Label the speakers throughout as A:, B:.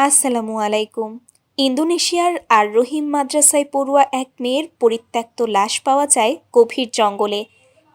A: আসসালামু আলাইকুম। ইন্দোনেশিয়ার আর রহিম মাদ্রাসায় পড়ুয়া এক মেয়ের পরিত্যক্ত লাশ পাওয়া যায় গভীর জঙ্গলে।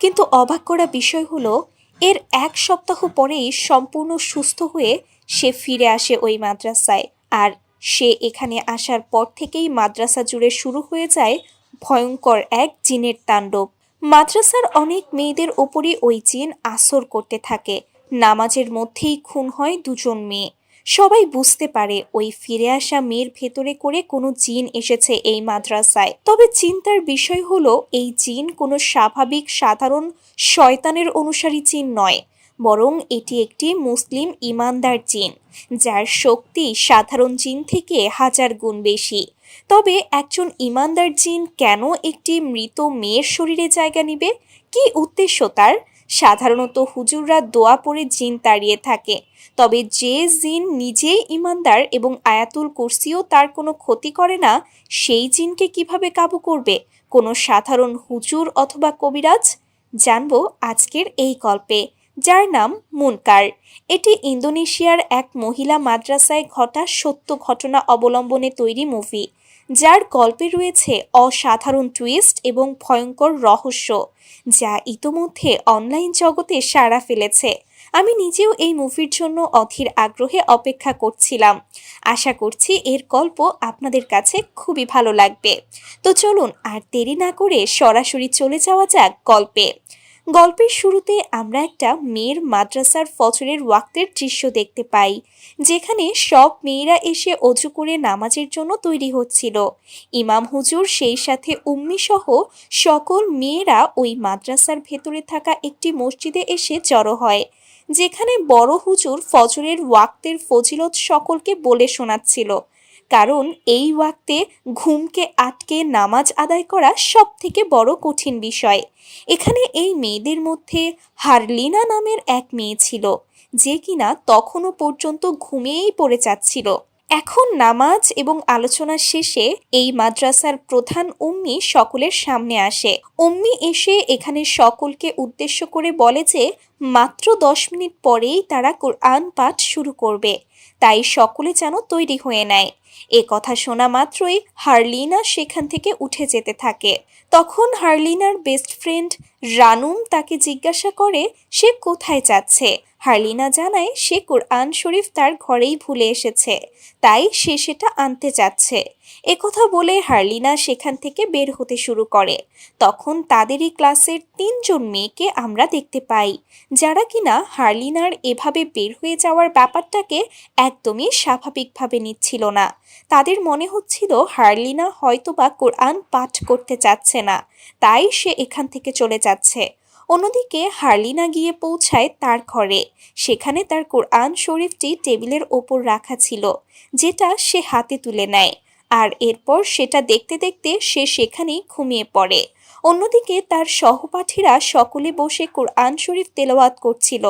A: কিন্তু অবাক করা বিষয় হলো, এর এক সপ্তাহ পরেই সম্পূর্ণ সুস্থ হয়ে সে ফিরে আসে ওই মাদ্রাসায়। আর সে এখানে আসার পর থেকেই মাদ্রাসা জুড়ে শুরু হয়ে যায় ভয়ঙ্কর এক জিনের তাণ্ডব। মাদ্রাসার অনেক মেয়েদের ওপরই ওই জিন আসর করতে থাকে। নামাজের মধ্যেই খুন হয় দুজন মেয়ে। সবাই বুঝতে পারে ওই ফিরে আসা মেয়ের ভেতরে করে কোনো জিন এসেছে এই মাদ্রাসায়। তবে চিন্তার বিষয় হলো, এই জিন কোনো স্বাভাবিক সাধারণ শয়তানের অনুসারী জিন নয়, বরং এটি একটি মুসলিম ইমানদার জিন, যার শক্তি সাধারণ জিন থেকে হাজার গুণ বেশি। তবে একজন ইমানদার জিন কেন একটি মৃত মেয়ের শরীরে জায়গা নেবে? কি উদ্দেশ্য তার? সাধারণত হুজুররা দোয়া পড়ে জিন তাড়িয়ে থাকে। তবে যে জিন নিজেই ইমানদার এবং আয়াতুল কুরসিও তার কোনো ক্ষতি করে না, সেই জিনকে কিভাবে কাবু করবে কোনো সাধারণ হুজুর অথবা কবিরাজ? জানবো আজকের এই গল্পে, যার নাম মুনকার। এটি ইন্দোনেশিয়ার এক মহিলা মাদ্রাসায় ঘটা সত্য ঘটনা অবলম্বনে তৈরি মুভি, যার গল্পে রয়েছে অসাধারণ টুইস্ট এবং ভয়ঙ্কর রহস্য, যা ইতোমধ্যে অনলাইন জগতে সাড়া ফেলেছে। আমি নিজেও এই মুভির জন্য অধীর আগ্রহে অপেক্ষা করছিলাম। আশা করছি এর গল্প আপনাদের কাছে খুবই ভালো লাগবে। তো চলুন আর দেরি না করে সরাসরি চলে যাওয়া যাক গল্পে। গল্পের শুরুতে আমরা একটা মেয়ের মাদ্রাসার ফজরের ওয়াক্তের দৃশ্য দেখতে পাই, যেখানে সব মেয়েরা এসে অজু করে নামাজের জন্য তৈরি হচ্ছিল। ইমাম হুজুর সেই সাথে উম্মি সহ সকল মেয়েরা ওই মাদ্রাসার ভেতরে থাকা একটি মসজিদে এসে জড়ো হয়, যেখানে বড় হুজুর ফজরের ওয়াক্তের ফজিলত সকলকে বলে শোনাচ্ছিল। কারণ এই ওয়াক্তে ঘুমকে আটকে নামাজ আদায় করা সব থেকে বড় কঠিন বিষয়। এখানে এই মেয়েদের মধ্যে হারলিনা নামের এক মেয়ে ছিল, যে কিনা তখনও পর্যন্ত ঘুমিয়েই পড়ে যাচ্ছিল। এখন নামাজ এবং আলোচনা শেষে এই মাদ্রাসার প্রধান উম্মি সকলের সামনে আসে। উম্মি এসে এখানে সকলকে উদ্দেশ্য করে বলে যে মাত্র 10 মিনিট পরেই তারা কোরআন পাঠ শুরু করবে, তাই সকলে যেন তৈরি হয়ে নেয়। এ কথা শোনা মাত্রই হারলিনা সেখান থেকে উঠে যেতে থাকে। তখন হারলিনার বেস্ট ফ্রেন্ড রানুম তাকে জিজ্ঞাসা করে সে কোথায় যাচ্ছে। হারলিনা জানায় সে কোরআন শরীফ তার ঘরেই ভুলে এসেছে, তাই সে সেটা আনতে যাচ্ছে। একথা বলে হারলিনা সেখান থেকে বের হতে শুরু করে। তখন তাদেরই ক্লাসের 3জন মেয়েকে আমরা দেখতে পাই, যারা কিনা হারলিনার এভাবে বের হয়ে যাওয়ার ব্যাপারটাকে একদমই স্বাভাবিকভাবে নিচ্ছিল না। তাদের মনে হচ্ছিল হারলিনা হয়তোবা কোরআন পাঠ করতে চাচ্ছে না, তাই সে এখান থেকে চলে যাচ্ছে। অন্যদিকে হারলিনা গিয়ে পৌঁছায় তার ঘরে। সেখানে তার কোরআন শরীফটি টেবিলের ওপর রাখা ছিল, যেটা সে হাতে তুলে নেয়। আর এরপর সেটা দেখতে দেখতে সে সেখানেই ঘুমিয়ে পড়ে। অন্যদিকে তার সহপাঠীরা সকলে বসে কোরআন শরীফ তেলাওয়াত করছিল,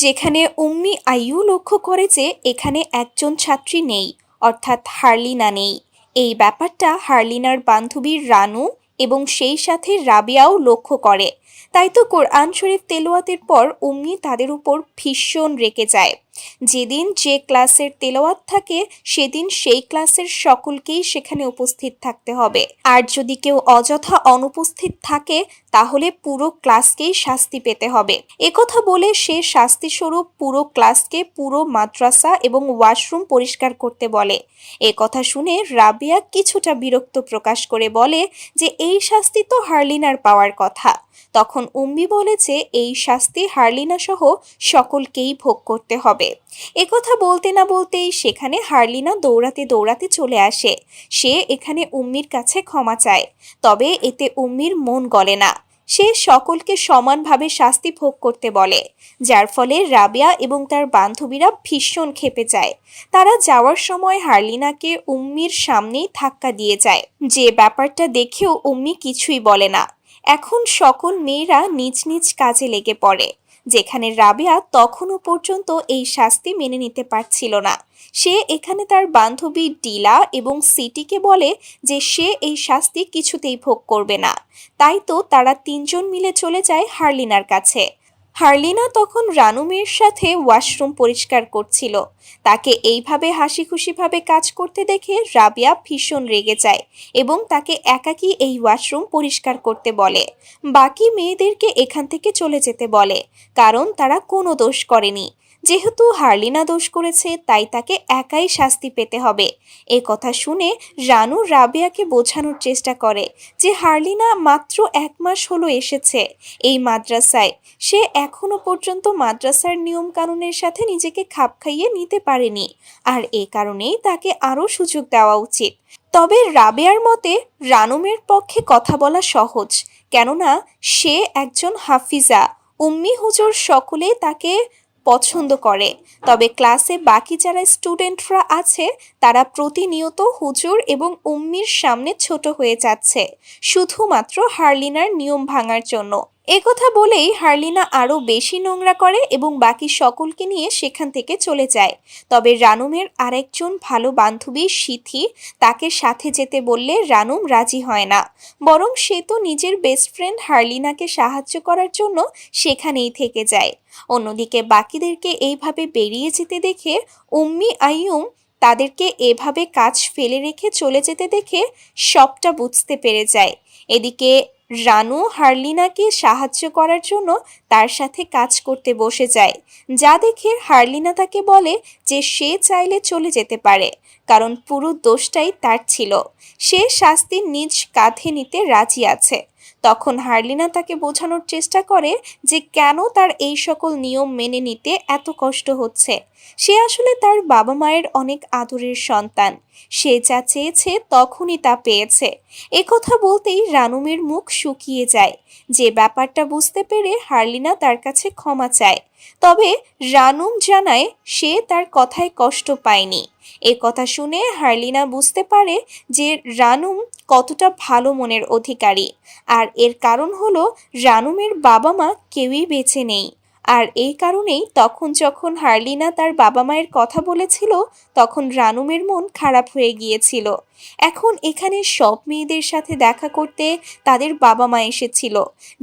A: যেখানে উম্মি আইয়ু লক্ষ্য করে যে এখানে একজন ছাত্রী নেই, অর্থাৎ হারলিনা নেই। এই ব্যাপারটা হারলিনার বান্ধবী রানু এবং সেই সাথে রাবিয়াও লক্ষ্য করে। তাই তো কোরআন শরীফ তেলাওয়াতের পর উম্মি তাদের উপর ভীষণ রেগে যায়। যেদিন যে ক্লাসের তেলাওয়াত থাকে সেদিন সেই ক্লাসের সকলকেই সেখানে উপস্থিত থাকতে হবে, আর যদি কেউ অযথা অনুপস্থিত থাকে তাহলে পুরো ক্লাসকেই শাস্তি পেতে হবে। একথা বলে সে শাস্তি স্বরূপ পুরো ক্লাসকে, পুরো মাদ্রাসা এবং ওয়াশরুম পরিষ্কার করতে বলে। একথা শুনে রাবিয়া কিছুটা বিরক্ত প্রকাশ করে বলে যে এই শাস্তি তো হারলিনার পাওয়ার কথা। তখন উম্মি বলে যে এই শাস্তি হারলিনা সহ সকলকেই ভোগ করতে হবে। একথা বলতে না বলতেই সেখানে হারলিনা দৌড়াতে দৌড়াতে চলে আসে। সে এখানে উম্মির কাছে ক্ষমা চায়, তবে এতে উম্মির মন গলে না। সে সকলকে সমানভাবে শাস্তি ভোগ করতে বলে, যার ফলে রাবিয়া এবং তার বান্ধবীরা ভীষণ ক্ষেপে যায়। তারা যাওয়ার সময় হারলিনাকে উম্মির সামনেই ধাক্কা দিয়ে যায়, যে ব্যাপারটা দেখেও উম্মি কিছুই বলে না। এখন সকল মেয়েরা নিজ নিজ কাজে লেগে পড়ে, যেখানে রাবিয়া তখনও পর্যন্ত এই শাস্তি মেনে নিতে পারছিল না। সে এখানে তার বান্ধবী ডিলা এবং সিটিকে বলে যে সে এই শাস্তি কিছুতেই ভোগ করবে না। তাই তো তারা 3জন মিলে চলে যায় হারলিনার কাছে। হার্লিনা তখন রানুমের সাথে ওয়াশরুম পরিষ্কার করছিল। তাকে এইভাবে হাসি খুশিভাবে কাজ করতে দেখে রাবিয়া ভীষণ রেগে যায় এবং তাকে একাকী এই ওয়াশরুম পরিষ্কার করতে বলে। বাকি মেয়েদেরকে এখান থেকে চলে যেতে বলে, কারণ তারা কোনো দোষ করেনি। যেহেতু হার্লিনা দোষ করেছে, তাই তাকে একাই শাস্তি পেতে হবে। এ কথা শুনে রানু রাবিয়াকে বোঝানোর চেষ্টা করে যে হার্লিনা মাত্র 1 মাস হলো এসেছে এই মাদ্রাসায়। সে এখনো পর্যন্ত মাদ্রাসার নিয়ম কানুনের সাথে নিজেকে খাপ খাইয়ে নিতে পারেনি, আর এ কারণেই তাকে আরও সুযোগ দেওয়া উচিত। তবে রাবেয়ার মতে রানুমের পক্ষে কথা বলা সহজ, কেননা সে একজন হাফিজা। উম্মি হুজুর সকলে তাকে পছন্দ করে। তবে ক্লাসে বাকি যারা স্টুডেন্টরা আছে তারা প্রতিনিয়ত হুজুর এবং উম্মির সামনে ছোট হয়ে যাচ্ছে, শুধুমাত্র হার্লিনার নিয়ম ভাঙার জন্য। একথা বলেই হার্লিনা আরও বেশি নোংরা করে এবং বাকি সকলকে নিয়ে সেখান থেকে চলে যায়। তবে রানুমের আরেকজন ভালো বান্ধবী সিথি তাকে সাথে যেতে বললে রানুম রাজি হয় না, বরং সে তো নিজের বেস্ট ফ্রেন্ড হার্লিনাকে সাহায্য করার জন্য সেখানেই থেকে যায়। অন্যদিকে বাকিদেরকে এইভাবে বেরিয়ে যেতে দেখে উম্মি আইয়ুম তাদেরকে এভাবে কাজ ফেলে রেখে চলে যেতে দেখে সবটা বুঝতে পেরে যায়। এদিকে রানু হার্লিনাকে সাহায্য করার জন্য তার সাথে কাজ করতে বসে যায়, যা দেখে হার্লিনা তাকে বলে যে সে চাইলে চলে যেতে পারে, কারণ পুরো দোষটাই তার ছিল। সে শাস্তি নিজ কাঁধে নিতে রাজি আছে। তখন হার্লিনা তাকে বোঝানোর চেষ্টা করে যে কেন তার এই সকল নিয়ম মেনে নিতে এত কষ্ট হচ্ছে। সে আসলে তার বাবা মায়ের অনেক আদরের সন্তান। সে যা চেয়েছে তখনই তা পেয়েছে। একথা বলতেই রানুমের মুখ শুকিয়ে যায়। যে ব্যাপারটা বুঝতে পেরে হার্লিনা তার কাছে ক্ষমা চায়। তবে রানুম জানায় সে তার কথায় কষ্ট পায়নি। এ কথা শুনে হার্লিনা বুঝতে পারে যে রানুম কতটা ভালো মনের অধিকারী, আর এর কারণ হলো রানুমের বাবা মা কেউই বেঁচে নেই। আর এই কারণেই তখন যখন হার্লিনা তার বাবা মায়ের কথা বলেছিল তখন রানুমের মন খারাপ হয়ে গিয়েছিল। এখন এখানে সব মেয়েদের সাথে দেখা করতে তাদের বাবা মা এসেছিল,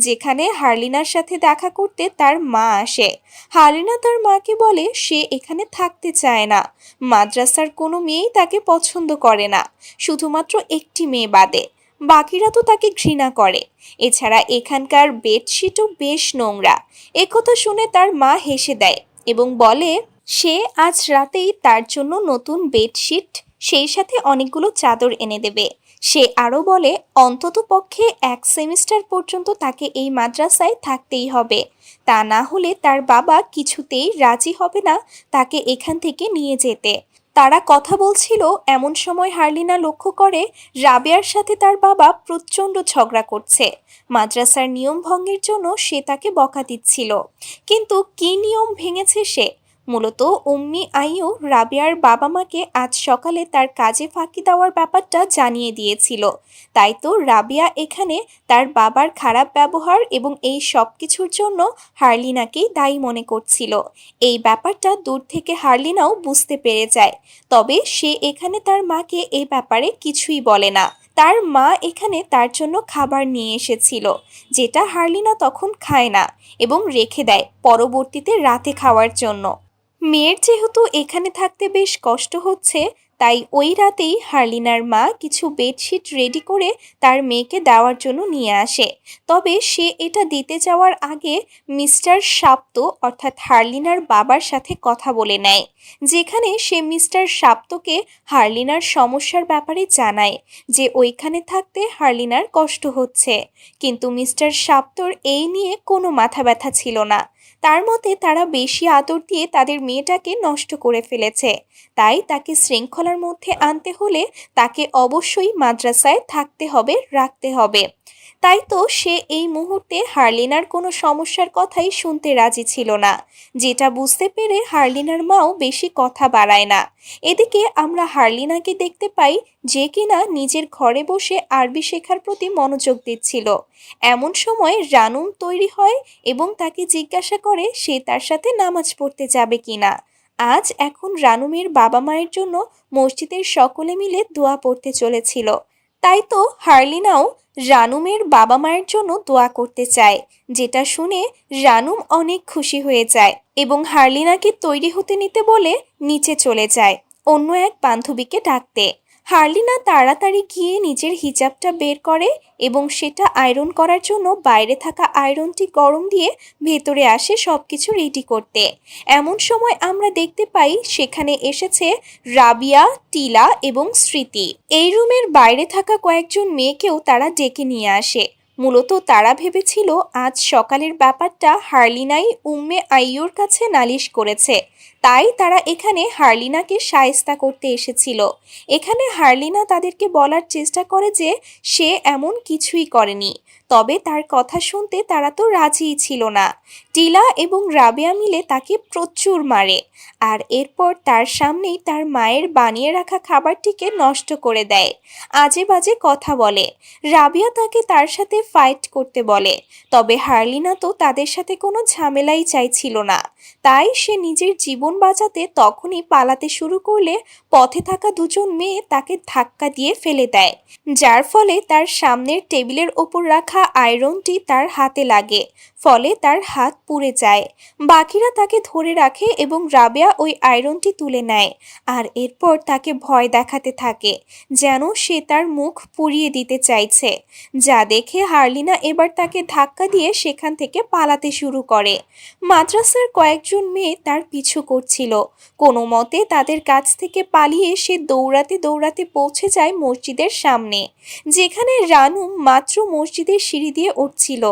A: যেখানে হার্লিনার সাথে দেখা করতে তার মা আসে। হার্লিনা তার মাকে বলে সে এখানে থাকতে চায় না। মাদ্রাসার কোনো মেয়েই তাকে পছন্দ করে না, শুধুমাত্র একটি মেয়ে বাদে। বাকিরা তো তাকে ঘৃণা করে। এছাড়া এখানকার বেডশিটও বেশ নোংরা। একথা শুনে তার মা হেসে দেয় এবং বলে সে আজ রাতেই তার জন্য নতুন বেডশিট সেই সাথে অনেকগুলো চাদর এনে দেবে। সে আরও বলে অন্তত পক্ষে 1 সেমিস্টার পর্যন্ত তাকে এই মাদ্রাসায় থাকতেই হবে, তা না হলে তার বাবা কিছুতেই রাজি হবে না তাকে এখান থেকে নিয়ে যেতে। তারা কথা বলছিল এমন সময় হার্লিনা লক্ষ্য করে রাবেয়ার সাথে তার বাবা প্রচণ্ড ঝগড়া করছে। মাদ্রাসার নিয়ম ভঙ্গের জন্য সে তাকে বকা দিচ্ছিল। কিন্তু কী নিয়ম ভেঙেছে সে? মূলত উম্মি আইয়ু রাবেয়ার বাবা মাকে আজ সকালে তার কাজে ফাঁকি দেওয়ার ব্যাপারটা জানিয়ে দিয়েছিল। তাই তো রাবেয়া এখানে তার বাবার খারাপ ব্যবহার এবং এই সব কিছুর জন্য হার্লিনাকেই দায়ী মনে করছিল। এই ব্যাপারটা দূর থেকে হার্লিনাও বুঝতে পেরে যায়। তবে সে এখানে তার মাকে এই ব্যাপারে কিছুই বলে না। তার মা এখানে তার জন্য খাবার নিয়ে এসেছিল, যেটা হার্লিনা তখন খায় না এবং রেখে দেয় পরবর্তীতে রাতে খাওয়ার জন্য। মেয়ের যেহেতু এখানে থাকতে বেশ কষ্ট হচ্ছে, তাই ওই রাতেই হার্লিনার মা কিছু বেডশিট রেডি করে তার মেয়েকে দেওয়ার জন্য নিয়ে আসে। তবে সে এটা দিতে যাওয়ার আগে মিস্টার শাপ্ত অর্থাৎ হার্লিনার বাবার সাথে কথা বলে নেয়, যেখানে সে মিস্টার শাপ্তকে হার্লিনার সমস্যার ব্যাপারে জানায় যে ওইখানে থাকতে হার্লিনার কষ্ট হচ্ছে। কিন্তু মিস্টার শাপ্তর এই নিয়ে কোনো মাথা ব্যথা ছিল না। তার মতে তারা বেশি আদর দিয়ে তাদের মেয়েটাকে নষ্ট করে ফেলেছে, তাই তাকে শৃঙ্খলার মধ্যে আনতে হলে তাকে অবশ্যই মাদ্রাসায় থাকতে হবে, রাখতে হবে। তাই তো সে এই মুহূর্তে হার্লিনার কোনো সমস্যার কথাই শুনতে রাজি ছিল না, যেটা বুঝতে পেরে হার্লিনার মাও বেশি কথা বাড়ায় না। এদিকে আমরা হার্লিনাকে দেখতে পাই যে কিনা নিজের ঘরে বসে আরবি শেখার প্রতি মনোযোগ দিচ্ছিল। এমন সময় রানুম তৈরি হয় এবং তাকে জিজ্ঞাসা করে সে তার সাথে নামাজ পড়তে যাবে কিনা। আজ এখন রানুমের বাবা মায়ের জন্য মসজিদের সকলে মিলে দোয়া পড়তে চলেছিল। তাই তো হার্লিনাও রানুমের বাবা মায়ের জন্য দোয়া করতে চায়, যেটা শুনে রানুম অনেক খুশি হয়ে যায় এবং হার্লিনাকে তৈরি হতে নিতে বলে নিচে চলে যায় অন্য এক বান্ধবীকে ডাকতে। হার্লিনা তাড়াতাড়ি গিয়ে নিজের হিজাবটা বের করে এবং সেটা আয়রন করার জন্য বাইরে থাকা আয়রনটি গরম দিয়ে ভেতরে আসে সবকিছু রেডি করতে। এমন সময় আমরা দেখতে পাই সেখানে এসেছে রাবিয়া, টিলা এবং স্মৃতি। এই রুমের বাইরে থাকা কয়েকজন মেয়েকেও তারা ডেকে নিয়ে আসে। মূলত তারা ভেবেছিল আজ সকালের ব্যাপারটা হার্লিনাই উম্মে আইয়ুর কাছে নালিশ করেছে, তাই তারা এখানে হার্লিনাকে শায়েস্তা করতে এসেছিল। এখানে হার্লিনা তাদেরকে বলার চেষ্টা করে যে সে এমন কিছুই করেনি, তবে তার কথা শুনতে তারা তো রাজিই ছিল না। টিলা এবং রাবেয়া মিলে তাকে প্রচুর মারে আর এরপর তার সামনেই তার মায়ের বানিয়ে রাখা খাবারটিকে নষ্ট করে দেয়, আজে বাজে কথা বলে। রাবিয়া তাকে তার সাথে ফাইট করতে বলে, তবে হার্লিনা তো তাদের সাথে কোনো ঝামেলাই চাইছিল না, তাই সে নিজের জীবন বাঁচাতে তখনই পালাতে শুরু করলে পথে থাকা দুজন মেয়ে তাকে ধাক্কা দিয়ে ফেলে দেয়, যার ফলে তার সামনের টেবিলের ওপর রাখা আয়রনটি তার হাতে লাগে, ফলে তার হাত পুড়ে যায়। বাকিরা তাকে ধরে রাখে এবং রাবেয়া ওই আয়রনটি তুলে নেয় আর এরপর তাকে ভয় দেখাতে থাকে যেন সে তার মুখ পুড়িয়ে দিতে চাইছে, যা দেখে হার্লিনা এবার তাকে ধাক্কা দিয়ে সেখান থেকে পালাতে শুরু করে। মাদ্রাসার কয়েকজন মেয়ে তার পিছু করছিল, কোনো মতে তাদের কাছ থেকে পালিয়ে সে দৌড়াতে দৌড়াতে পৌঁছে যায় মসজিদের সামনে, যেখানে রানুম মাত্র মসজিদের সিঁড়ি দিয়ে উঠছিল।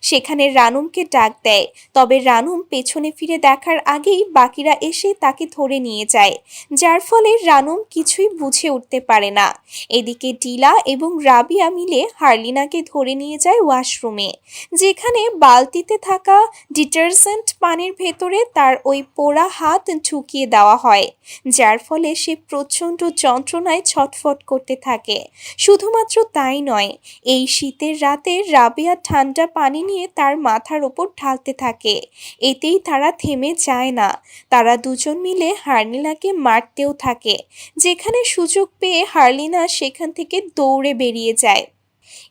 A: সেখানে রানুমকে ডাক দেয়, তবে রানুম পেছনে ফিরে দেখার আগেই বাকিরা এসে তাকে ধরে নিয়ে যায়, যার ফলে রানুম কিছুই বুঝে উঠতে পারে না। এদিকে টিলা এবং রাবিয়া মিলে হার্লিনাকে ধরে নিয়ে যায় ওয়াশরুমে, যেখানে বালতিতে থাকা ডিটারজেন্ট পানির ভেতরে তার ওই পোড়া হাত ঢুকিয়ে দেওয়া হয়, যার ফলে সে প্রচণ্ড যন্ত্রণায় ছটফট করতে থাকে। শুধুমাত্র তাই নয়, এই শীতের রাতে রাবেয়া ঠান্ডা পানি নিয়ে তার মাথার ওপর ঢালতে থাকে। এতেই তারা থেমে যায় না, তারা দুজন মিলে হার্লিনাকে মারতেও থাকে, যেখানে সুযোগ পেয়ে হার্লিনা সেখান থেকে দৌড়ে বেরিয়ে যায়।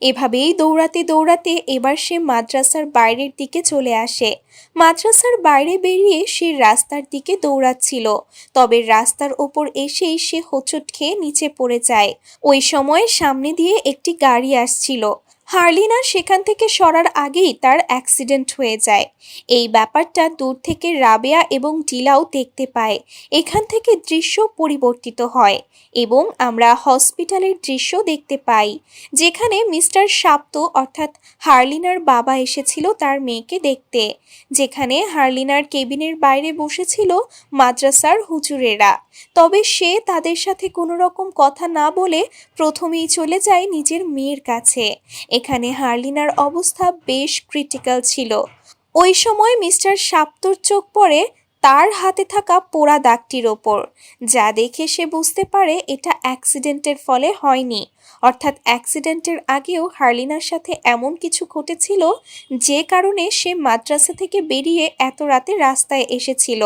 A: এভাবেই দৌড়াতে দৌড়াতে এবার সে মাদ্রাসার বাইরের দিকে চলে আসে। মাদ্রাসার বাইরে বেরিয়ে সে রাস্তার দিকে দৌড়াচ্ছিল, তবে রাস্তার ওপর এসেই সে হোঁচট খেয়ে নিচে পড়ে যায়। ওই সময় সামনে দিয়ে একটি গাড়ি আসছিল, হার্লিনা সেখান থেকে সরার আগেই তার অ্যাক্সিডেন্ট হয়ে যায়। এই ব্যাপারটা দূর থেকে রাবেয়া এবং টিলাও দেখতে পায়। এখান থেকে দৃশ্য পরিবর্তিত হয় এবং আমরা হসপিটালের দৃশ্য দেখতে পাই, যেখানে মিস্টার শাপ্ত অর্থাৎ হার্লিনার বাবা এসেছিল তার মেয়েকে দেখতে, যেখানে হার্লিনার কেবিনের বাইরে বসেছিল মাদ্রাসার হুজুরেরা। তবে সে তাদের সাথে কোনো রকম কথা না বলে প্রথমেই চলে যায় নিজের মেয়ের কাছে। এখানে হার্লিনার অবস্থা বেশ ক্রিটিক্যাল ছিল। ওই সময় মিস্টার শাপ্তর চোখ পড়ে তার হাতে থাকা পোড়া দাগটির ওপর, যা দেখে সে বুঝতে পারে এটা অ্যাক্সিডেন্টের ফলে হয়নি, অর্থাৎ অ্যাক্সিডেন্টের আগেও হার্লিনার সাথে এমন কিছু ঘটেছিল যে কারণে সে মাদ্রাসা থেকে বেরিয়ে এত রাতে রাস্তায় এসেছিল।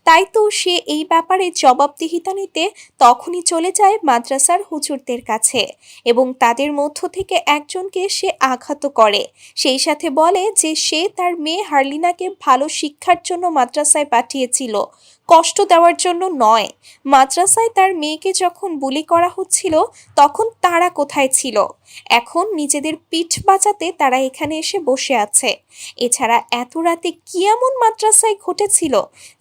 A: তাই তো সে এই ব্যাপারে জবাবদিহিতা নিতে তখনই চলে যায় মাদ্রাসার হুজুরদের কাছে এবং তাদের মধ্য থেকে একজনকে সে আঘাত করে, সেই সাথে বলে যে সে তার মেয়ে হার্লিনাকে ভালো শিক্ষার জন্য মাদ্রাসায় পাঠিয়েছিল, কষ্ট দেওয়ার জন্য নয়। মাদ্রাসায় তার মেয়েকে যখন বুলি করা হচ্ছিল তখন তারা কোথায় ছিল? এখন নিজেদের পিঠ বাঁচাতে তারা এখানে এসে বসে আছে। এছাড়া এত রাতে কি এমন মাদ্রাসায় ঘটেছিল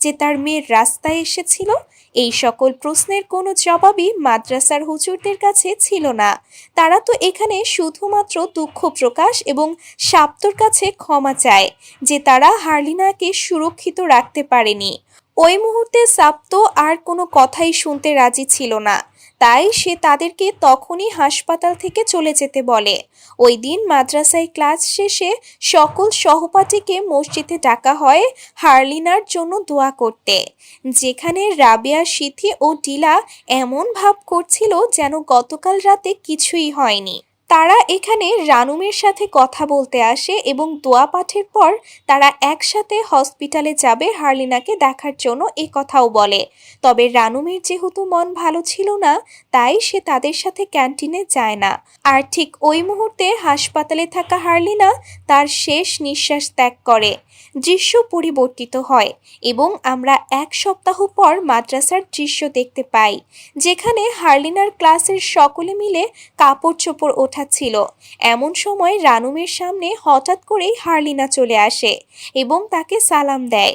A: যে তার মেয়ের রাস্তায় এসেছিল? এই সকল প্রশ্নের কোনো জবাবই মাদ্রাসার হুজুরদের কাছে ছিল না। তারা তো এখানে শুধুমাত্র দুঃখ প্রকাশ এবং শাপ্তর কাছে ক্ষমা চায় যে তারা হার্লিনাকে সুরক্ষিত রাখতে পারেনি। ওই মুহূর্তে শাপ্ত আর কোনো কথাই শুনতে রাজি ছিল না, তাই সে তাদেরকে তখনই হাসপাতাল থেকে চলে যেতে বলে। ওই দিন মাদ্রাসায় ক্লাস শেষে সকল সহপাঠীকে মসজিদে ডাকা হয় হার্লিনার জন্য দোয়া করতে, যেখানে রাবেয়া, সিথি ও টিলা এমন ভাব করছিল যেন গতকাল রাতে কিছুই হয়নি। তারা এখানে রানুমের সাথে কথা বলতে আসে এবং দোয়া পাঠের পর তারা একসাথে হসপিটালে যাবে হার্লিনাকে দেখার জন্য এ কথাও বলে। তবে রানুমের যেহেতু মন ভালো ছিল না, তাই সে তাদের সাথে ক্যান্টিনে যায় না। আর ঠিক ওই মুহূর্তে হাসপাতালে থাকা হার্লিনা তার শেষ নিঃশ্বাস ত্যাগ করে। দৃশ্য পরিবর্তিত হয় এবং আমরা এক সপ্তাহ পর মাদ্রাসার দৃশ্য দেখতে পাই, যেখানে হার্লিনার ক্লাসের সকলে মিলে কাপড় চোপড় ওঠাচ্ছিল। এমন সময় রানুমের সামনে হঠাৎ করেই হার্লিনা চলে আসে এবং তাকে সালাম দেয়।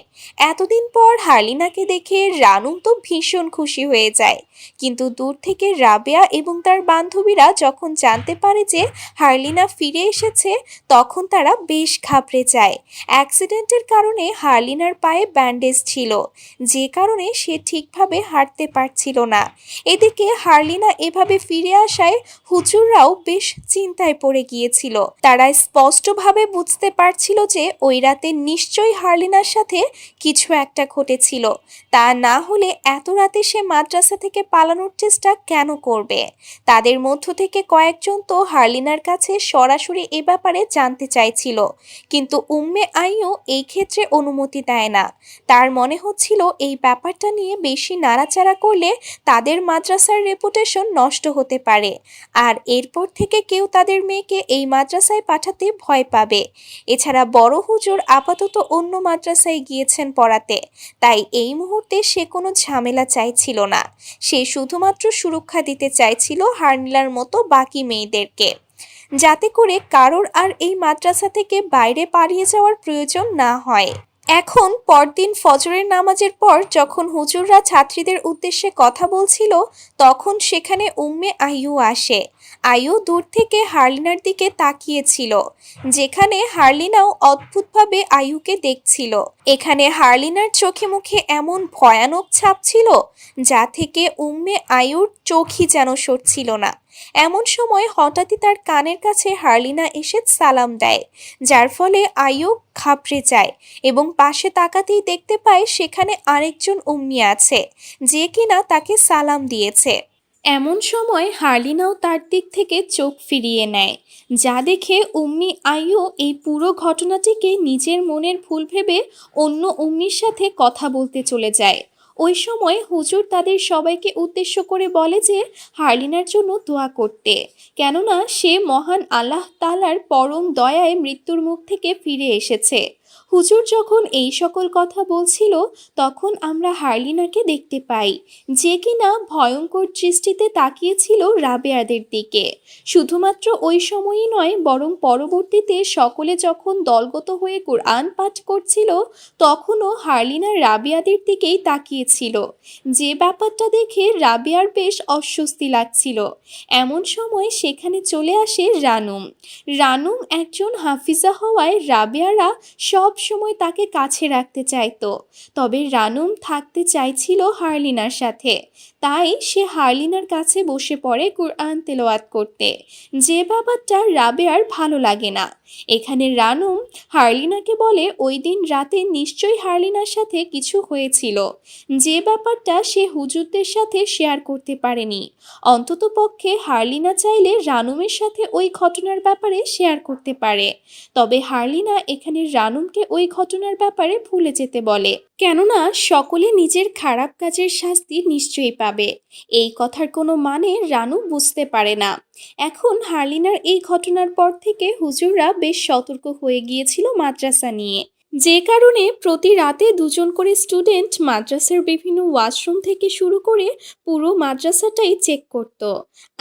A: এতদিন পর হার্লিনাকে দেখে রানুম তো ভীষণ খুশি হয়ে যায়, কিন্তু দূর থেকে রাবেয়া এবং তার বান্ধবীরা যখন জানতে পারে যে হার্লিনা ফিরে এসেছে, তখন তারা বেশ ঘাবড়ে যায়। অ্যাক্সিডেন্টের কারণে হার্লিনার পায়ে ব্যান্ডেজ ছিল, যে কারণে সে ঠিকভাবে হাঁটতে পারছিল না। এদিকে হার্লিনা এভাবে ফিরে আসায় হুজুররাও বেশ চিন্তায় পড়ে গিয়েছিল। তারা স্পষ্টভাবে বুঝতে পারছিল যে ওই রাতে নিশ্চয়ই হার্লিনার সাথে কিছু একটা ঘটেছিল, তা না হলে এত রাতে সে মাদ্রাসা থেকে পালানোর চেষ্টা কেন করবে। তাদের মধ্য থেকে কয়েকজন তো হার্লিনার কাছে সরাসরি এ ব্যাপারে জানতে চাইছিল, কিন্তু উম্মে আইয়ু এই ক্ষেত্রে অনুমতি দেয় না। তার মনে হচ্ছিল এই ব্যাপারটা নিয়ে বেশি নাড়াচাড়া করলে তাদের মাদ্রাসার রেপুটেশন নষ্ট হতে পারে, আর এরপর থেকে কেউ তাদের মেয়েকে এই মাদ্রাসায় পাঠাতে ভয় পাবে। এছাড়া বড় হুজুর আপাতত অন্য মাদ্রাসায় গিয়েছেন পড়াতে, তাই এই মুহূর্তে সে কোনো ঝামেলা চাইছিল না। সে শুধুমাত্র সুরক্ষা দিতে চাইছিল হার্নিলার মতো বাকি মেয়েদেরকে, যাতে করে কারোর আর এই মাদ্রাসা থেকে বাইরে পালিয়ে যাওয়ার প্রয়োজন না হয়। এখন পরদিন ফজরের নামাজের পর যখন হুজুররা ছাত্রীদের উদ্দেশ্যে কথা বলছিল, তখন সেখানে উম্মে আইয়ু আসে। আইয়ু দূর থেকে হার্লিনার দিকে তাকিয়েছিল, যেখানে হার্লিনাও অদ্ভুতভাবে আইয়ুকে দেখছিল। এখানে হার্লিনার চোখে মুখে এমন ভয়ানক ছাপ ছিল, যা থেকে উম্মে আইয়ুর চোখই যেন সরছিল না। এমন সময় হঠাৎই তার কানের কাছে হার্লিনা এসে সালাম দেয়, যার ফলে আইয়ু ঘাবড়ে যায় এবং পাশে তাকাতেই দেখতে পায় সেখানে আরেকজন উম্মি আছে, যে কিনা তাকে সালাম দিয়েছে। এমন সময় হার্লিনাও তার দিক থেকে চোখ ফিরিয়ে নেয়, যা দেখে উম্মি আইয়ু এই পুরো ঘটনাটিকে নিজের মনের ভুল ভেবে অন্য উম্মির সাথে কথা বলতে চলে যায়। ওই সময় হুজুর তাদের সবাইকে উদ্দেশ্য করে বলে যে হার্লিনার জন্য দোয়া করতে, কেননা সে মহান আল্লাহ তাআলার পরম দয়ায় মৃত্যুর মুখ থেকে ফিরে এসেছে। হুজুর যখন এই সকল কথা বলছিল, তখন আমরা হার্লিনাকে দেখতে পাই, যে কিনা ভয়ঙ্কর দৃষ্টিতে তাকিয়েছিল রাবেয়াদের দিকে। শুধুমাত্র ওই সময়ই নয়, বরং পরবর্তীতে সকলে যখন দলগত হয়ে কোরআন পাঠ করছিল, তখনও হার্লিনা রাবেয়াদের দিকেই তাকিয়েছিল, যে ব্যাপারটা দেখে রাবেয়ার বেশ অস্বস্তি লাগছিল। এমন সময় সেখানে চলে আসে রানুম। রানুম একজন হাফিজা হওয়ায় রাবেয়ারা সব সময় তাকে কাছে রাখতে চাইতো, তবে রানুম থাকতে চাইছিল হার্লিনার সাথে। তাই সে হার্লিনার কাছে বসে পড়ে কোরআন তেলাওয়াত করতে, যে ব্যাপারটা রাবেয়ার ভালো লাগে না। এখানে রানুম হার্লিনাকে বলে ওই দিন রাতে নিশ্চয়ই হার্লিনার সাথে কিছু হয়েছিল, যে ব্যাপারটা সে হুজুরদের সাথে শেয়ার করতে পারেনি। অন্ততপক্ষে হার্লিনা চাইলে রানুমের সাথে ওই ঘটনার ব্যাপারে শেয়ার করতে পারে, তবে হার্লিনা এখানে রানুমকে ওই ঘটনার ব্যাপারে ভুলে যেতে বলে, কেননা সকলে নিজের খারাপ কাজের শাস্তি নিশ্চয়ই পাবে। এই কথার কোনো মানে রানু বুঝতে পারে না। এখন হার্লিনার এই ঘটনার পর থেকে হুজুররা বেশ সতর্ক হয়ে গিয়েছিল মাদ্রাসা নিয়ে, যে কারণে প্রতি রাতে দুজন করে স্টুডেন্ট মাদ্রাসার বিভিন্ন ওয়াশরুম থেকে শুরু করে পুরো মাদ্রাসাটাই চেক করত।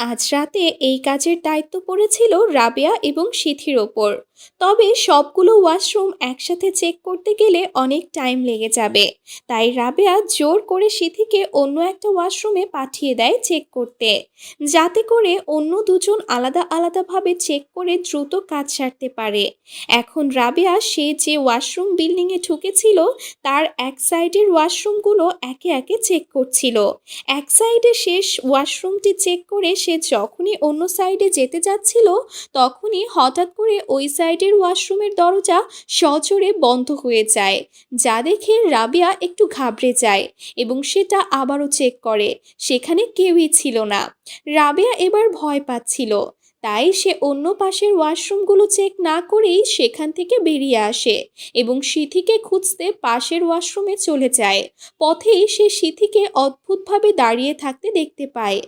A: আজ রাতে এই কাজের দায়িত্ব পড়েছিল রাবেয়া এবং সিথির ওপর। তবে সবগুলো ওয়াশরুম একসাথে চেক করতে গেলে অনেক টাইম লেগে যাবে, তাই রাবেয়া জোর করে সিথিকে অন্য একটা ওয়াশরুমে পাঠিয়ে দেয় চেক করতে, যাতে করে অন্য দুজন আলাদা আলাদাভাবে চেক করে দ্রুত কাজ সারতে পারে। এখন রাবেয়া সে যে ওয়াশরুম বিল্ডিংয়ে ঢুকেছিল, তার এক সাইডের ওয়াশরুমগুলো একে একে চেক করছিল। এক সাইডে শেষ ওয়াশরুমটি চেক করে সে যখনই অন্য সাইডে যেতে যাচ্ছিল, তখনই হঠাৎ করে ওই সাইডের ওয়াশরুমের দরজা সজোরে বন্ধ হয়ে যায়, যা দেখে রাবেয়া একটু ঘাবড়ে যায় এবং সেটা আবারও চেক করে, সেখানে কেউই ছিল না। রাবেয়া এবার ভয় পাচ্ছিল,
B: তাই সে অন্য পাশের ওয়াশরুমগুলো চেক না করেই সেখান থেকে বেরিয়ে আসে এবং সিথিকে খুঁজতে পাশের ওয়াশরুমে চলে যায়। পথেই সে সিথিকে অদ্ভুতভাবে দাঁড়িয়ে থাকতে দেখতে পায়,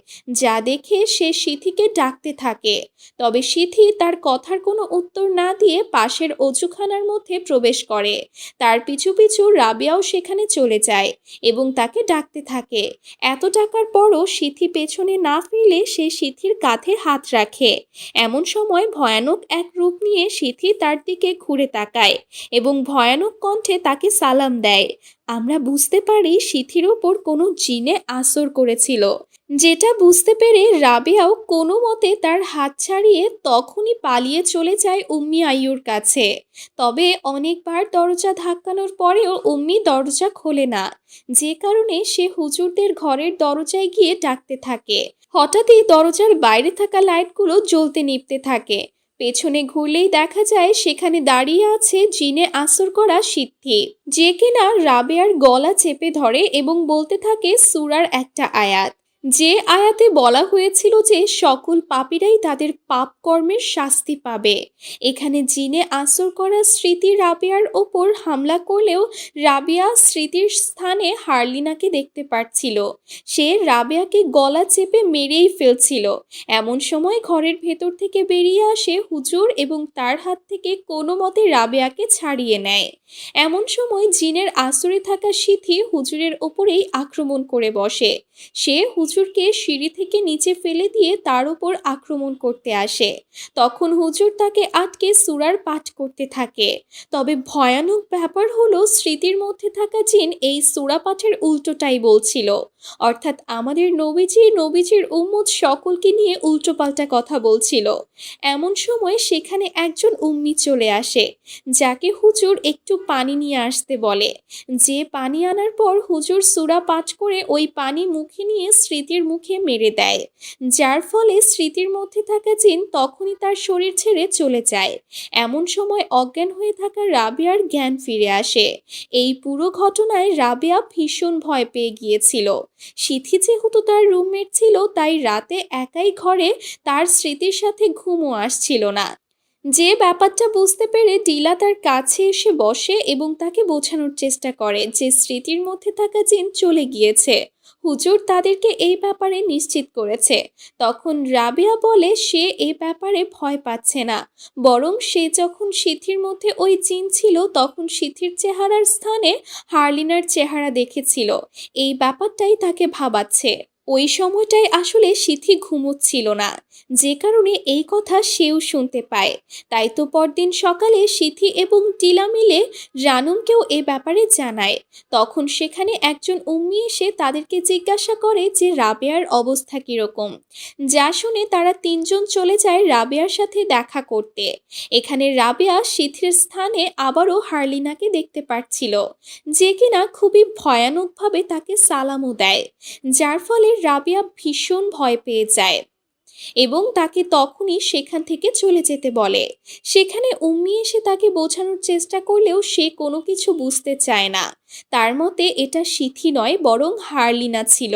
B: যা দেখে সে সিথিকে ডাকতে থাকে। তবে সিথি তার কথার কোনো উত্তর না দিয়ে পাশের অজুখানার মধ্যে প্রবেশ করে। তার পিছু পিছু রাবেয়াও সেখানে চলে যায় এবং তাকে ডাকতে থাকে। এত ডাকার পরও সিথি পেছনে না ফিরলে সে সিথির কাঁধে হাত রাখে। এমন সময় ভয়ানক এক রূপ নিয়ে সিথি তার দিকে ঘুরে তাকায় এবং ভয়ানক কণ্ঠে তাকে সালাম দেয়। আমরা বুঝতে পারি সিথির ওপর কোনো জিনে আসর করেছিল, যেটা বুঝতে পেরে রাবেয়াও কোনো মতে তার হাত ছাড়িয়ে তখনই পালিয়ে চলে যায় উম্মি আইয়ুর কাছে। তবে অনেকবার দরজা ধাক্কানোর পরেও উম্মি দরজা খোলে না, যে কারণে সে হুজুরদের ঘরের দরজায় গিয়ে ডাকতে থাকে। হঠাৎই দরজার বাইরে থাকা লাইটগুলো জ্বলতে নিভতে থাকে। পেছনে ঘুরলেই দেখা যায় সেখানে দাঁড়িয়ে আছে জিনে আসর করা সিদ্ধি, যে কিনা রাবেয়ার গলা চেপে ধরে এবং বলতে থাকে সূরার একটা আয়াত, যে আয়াতে বলা হয়েছিল যে সকল পাপীরাই তাদের পাপ কর্মের শাস্তি পাবে। এখানে জিনে আসর করা স্মৃতি রাবেয়ার ওপর হামলা করলেও রাবেয়া স্মৃতির স্থানে হারলিনাকে দেখতে পাচ্ছিল। সে রাবেয়াকে গলা চেপে মেরেই ফেলছিল। এমন সময় ঘরের ভেতর থেকে বেরিয়ে আসে হুজুর এবং তার হাত থেকে কোনো মতে রাবেয়াকে ছাড়িয়ে নেয়। এমন সময় জিনের আসরে থাকা সিথি হুজুরের ওপরেই আক্রমণ করে বসে। সে হুজুরকে সিঁড়ি থেকে নিচে ফেলে দিয়ে তার উপর আক্রমণ করতে আসে। তখন হুজুর তাকে আটকে সূরার পাঠ করতে থাকে। তবে ভয়ানক ব্যাপার হলো স্মৃতির মধ্যে থাকা জিন এই সূরা পাঠের উল্টোটাই বলছিল, অর্থাৎ আমাদের নবীজির উম্মত সকলকে নিয়ে উল্টোপাল্টা কথা বলছিল। এমন সময় সেখানে একজন উম্মি চলে আসে, যাকে হুজুর একটু পানি নিয়ে আসতে বলে। যে পানি আনার পর হুজুর সূরা পাঠ করে ওই পানি মুখে নিয়ে স্মৃতির মুখে মেরে দেয়, যার ফলে স্মৃতির মধ্যে থাকা জিন তখনই তার শরীর ছেড়ে চলে যায়। এমন সময় অজ্ঞান হয়ে থাকা রাবেয়ার জ্ঞান ফিরে আসে। এই পুরো ঘটনায় রাবেয়া ভীষণ ভয় পেয়ে গিয়েছিল। সিথি যেহেতু তার রুমমেট ছিল, তাই রাতে একাই ঘরে তার স্মৃতির সাথে ঘুমও আসছিল না। যে ব্যাপারটা বুঝতে পেরে টিলা তার কাছে এসে বসে এবং তাকে বোঝানোর চেষ্টা করে যে স্মৃতির মধ্যে থাকা জিন চলে গিয়েছে, হুজুর তাদেরকে এই ব্যাপারে নিশ্চিত করেছে। তখন রাবেয়া বলে সে এই ব্যাপারে ভয় পাচ্ছে না, বরং সে যখন সিথির মধ্যে ওই জিন ছিল তখন সিথির চেহারার স্থানে হারলিনার চেহারা দেখেছিল। এই ব্যাপারটাই তাকে ভাবাচ্ছে। ওই সময়টায় আসলে সিথি ঘুমোচ্ছিল না, যে কারণে এই কথা সেও শুনতে পায়। তাই তো পরদিন সকালে সিথি এবং টিলা মিলে রানুমকেও এ ব্যাপারে জানায়। তখন সেখানে একজন উম্মি এসে তাদেরকে জিজ্ঞাসা করে যে রাবেয়ার অবস্থা কীরকম, যা শুনে তারা তিনজন চলে যায় রাবেয়ার সাথে দেখা করতে। এখানে রাবেয়া সিথির স্থানে আবারও হারলিনাকে দেখতে পাচ্ছিল, যে কিনা খুবই ভয়ানকভাবে তাকে সালামও দেয়, যার ফলে রাবেয়া ভীষণ ভয় পেয়ে যায় এবং তাকে তখনই সেখান থেকে চলে যেতে বলে। সেখানে উম্মি এসে তাকে বোঝানোর চেষ্টা করলেও সে কোনো কিছু বুঝতে চায় না। তার মতে এটা সিথি নয় বরং হারলিনা ছিল।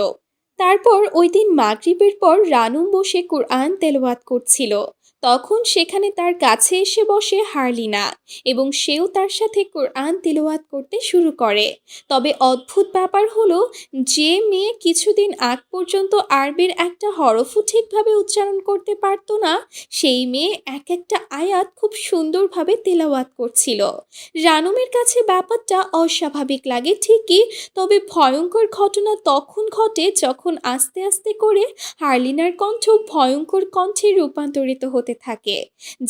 B: তারপর ওই দিন মাগরিবের পর রানুম বসে কুরআন তেলাওয়াত করছিল। তখন সেখানে তার কাছে এসে বসে হারলিনা এবং সেও তার সাথে কোরআন তিলাওয়াত করতে শুরু করে। তবে অদ্ভুত ব্যাপার হলো, যে মেয়ে কিছুদিন আগ পর্যন্ত আরবির একটা হরফও ঠিকভাবে উচ্চারণ করতে পারতো না, সেই মেয়ে এক একটা আয়াত খুব সুন্দরভাবে তেলাওয়াত করছিল। রানুমের কাছে ব্যাপারটা অস্বাভাবিক লাগে ঠিকই, তবে ভয়ঙ্কর ঘটনা তখন ঘটে যখন আস্তে আস্তে করে হারলিনার কণ্ঠ ভয়ঙ্কর কণ্ঠে রূপান্তরিত হতে থাকে,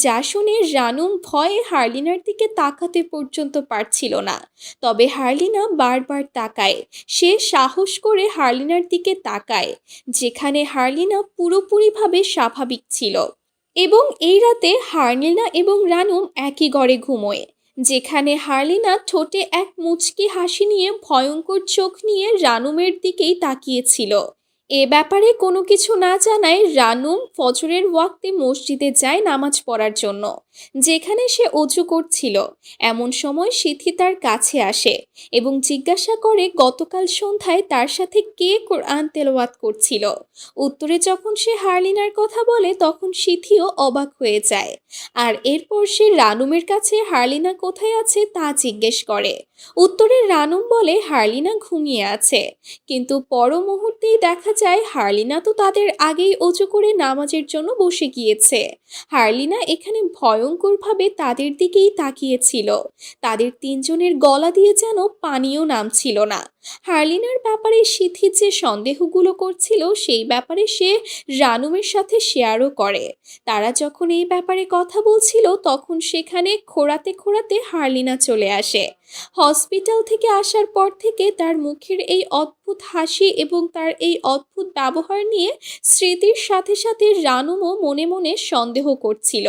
B: যা শুনে রানুম ভয়ে হারলিনার দিকে তাকাতে পর্যন্ত পারছিল না। তবে হারলিনা বারবার তাকায়। সে সাহস করে হারলিনার দিকে তাকায়, যেখানে হারলিনা পুরোপুরিভাবে স্বাভাবিক ছিল। এবং এই রাতে হারলিনা এবং রানুম একই ঘরে ঘুমোয়, যেখানে হারলিনা ঠোঁটে এক মুচকি হাসি নিয়ে ভয়ঙ্কর চোখ নিয়ে রানুমের দিকেই তাকিয়েছিল। এ ব্যাপারে কোনো কিছু না জানায় রানুম ফজরের ওয়াক্তে মসজিদে যায় নামাজ পড়ার জন্য। যেখানে সে অজু করছিল এমন সময় সিথি তার কাছে আসে এবং জিজ্ঞাসা করে গতকাল সন্ধ্যায় তার সাথে কে কোরআন তেলাওয়াত করছিল। উত্তরে যখন সে হারলিনার কথা বলে তখন সিথিও অবাক হয়ে যায়। আর এরপর সে রানুমের কাছে হারলিনা কোথায় আছে তা জিজ্ঞেস করে। উত্তরে রানুম বলে হারলিনা ঘুমিয়ে আছে। কিন্তু পর মুহূর্তেই দেখা যায় হারলিনা তো তাদের আগেই অজু করে নামাজের জন্য বসে গিয়েছে। হারলিনা এখানে ভয়ঙ্করভাবে তাদের দিকেই তাকিয়েছিল। তাদের তিনজনের গলা দিয়ে যেন পানিও নামছিল না। হারলিনার ব্যাপারে সিথি যে সন্দেহগুলো করছিল সেই ব্যাপারে সে রানুমের সাথে শেয়ারও করে। তারা যখন এই ব্যাপারে কথা বলছিল তখন সেখানে খোঁড়াতে খোঁড়াতে হারলিনা চলে আসে। হসপিটাল থেকে আসার পর থেকে তার মুখের এই অদ্ভুত হাসি এবং তার এই অদ্ভুত ব্যবহার নিয়ে স্মৃতির সাথে সাথে রানুমও মনে মনে সন্দেহ করছিল।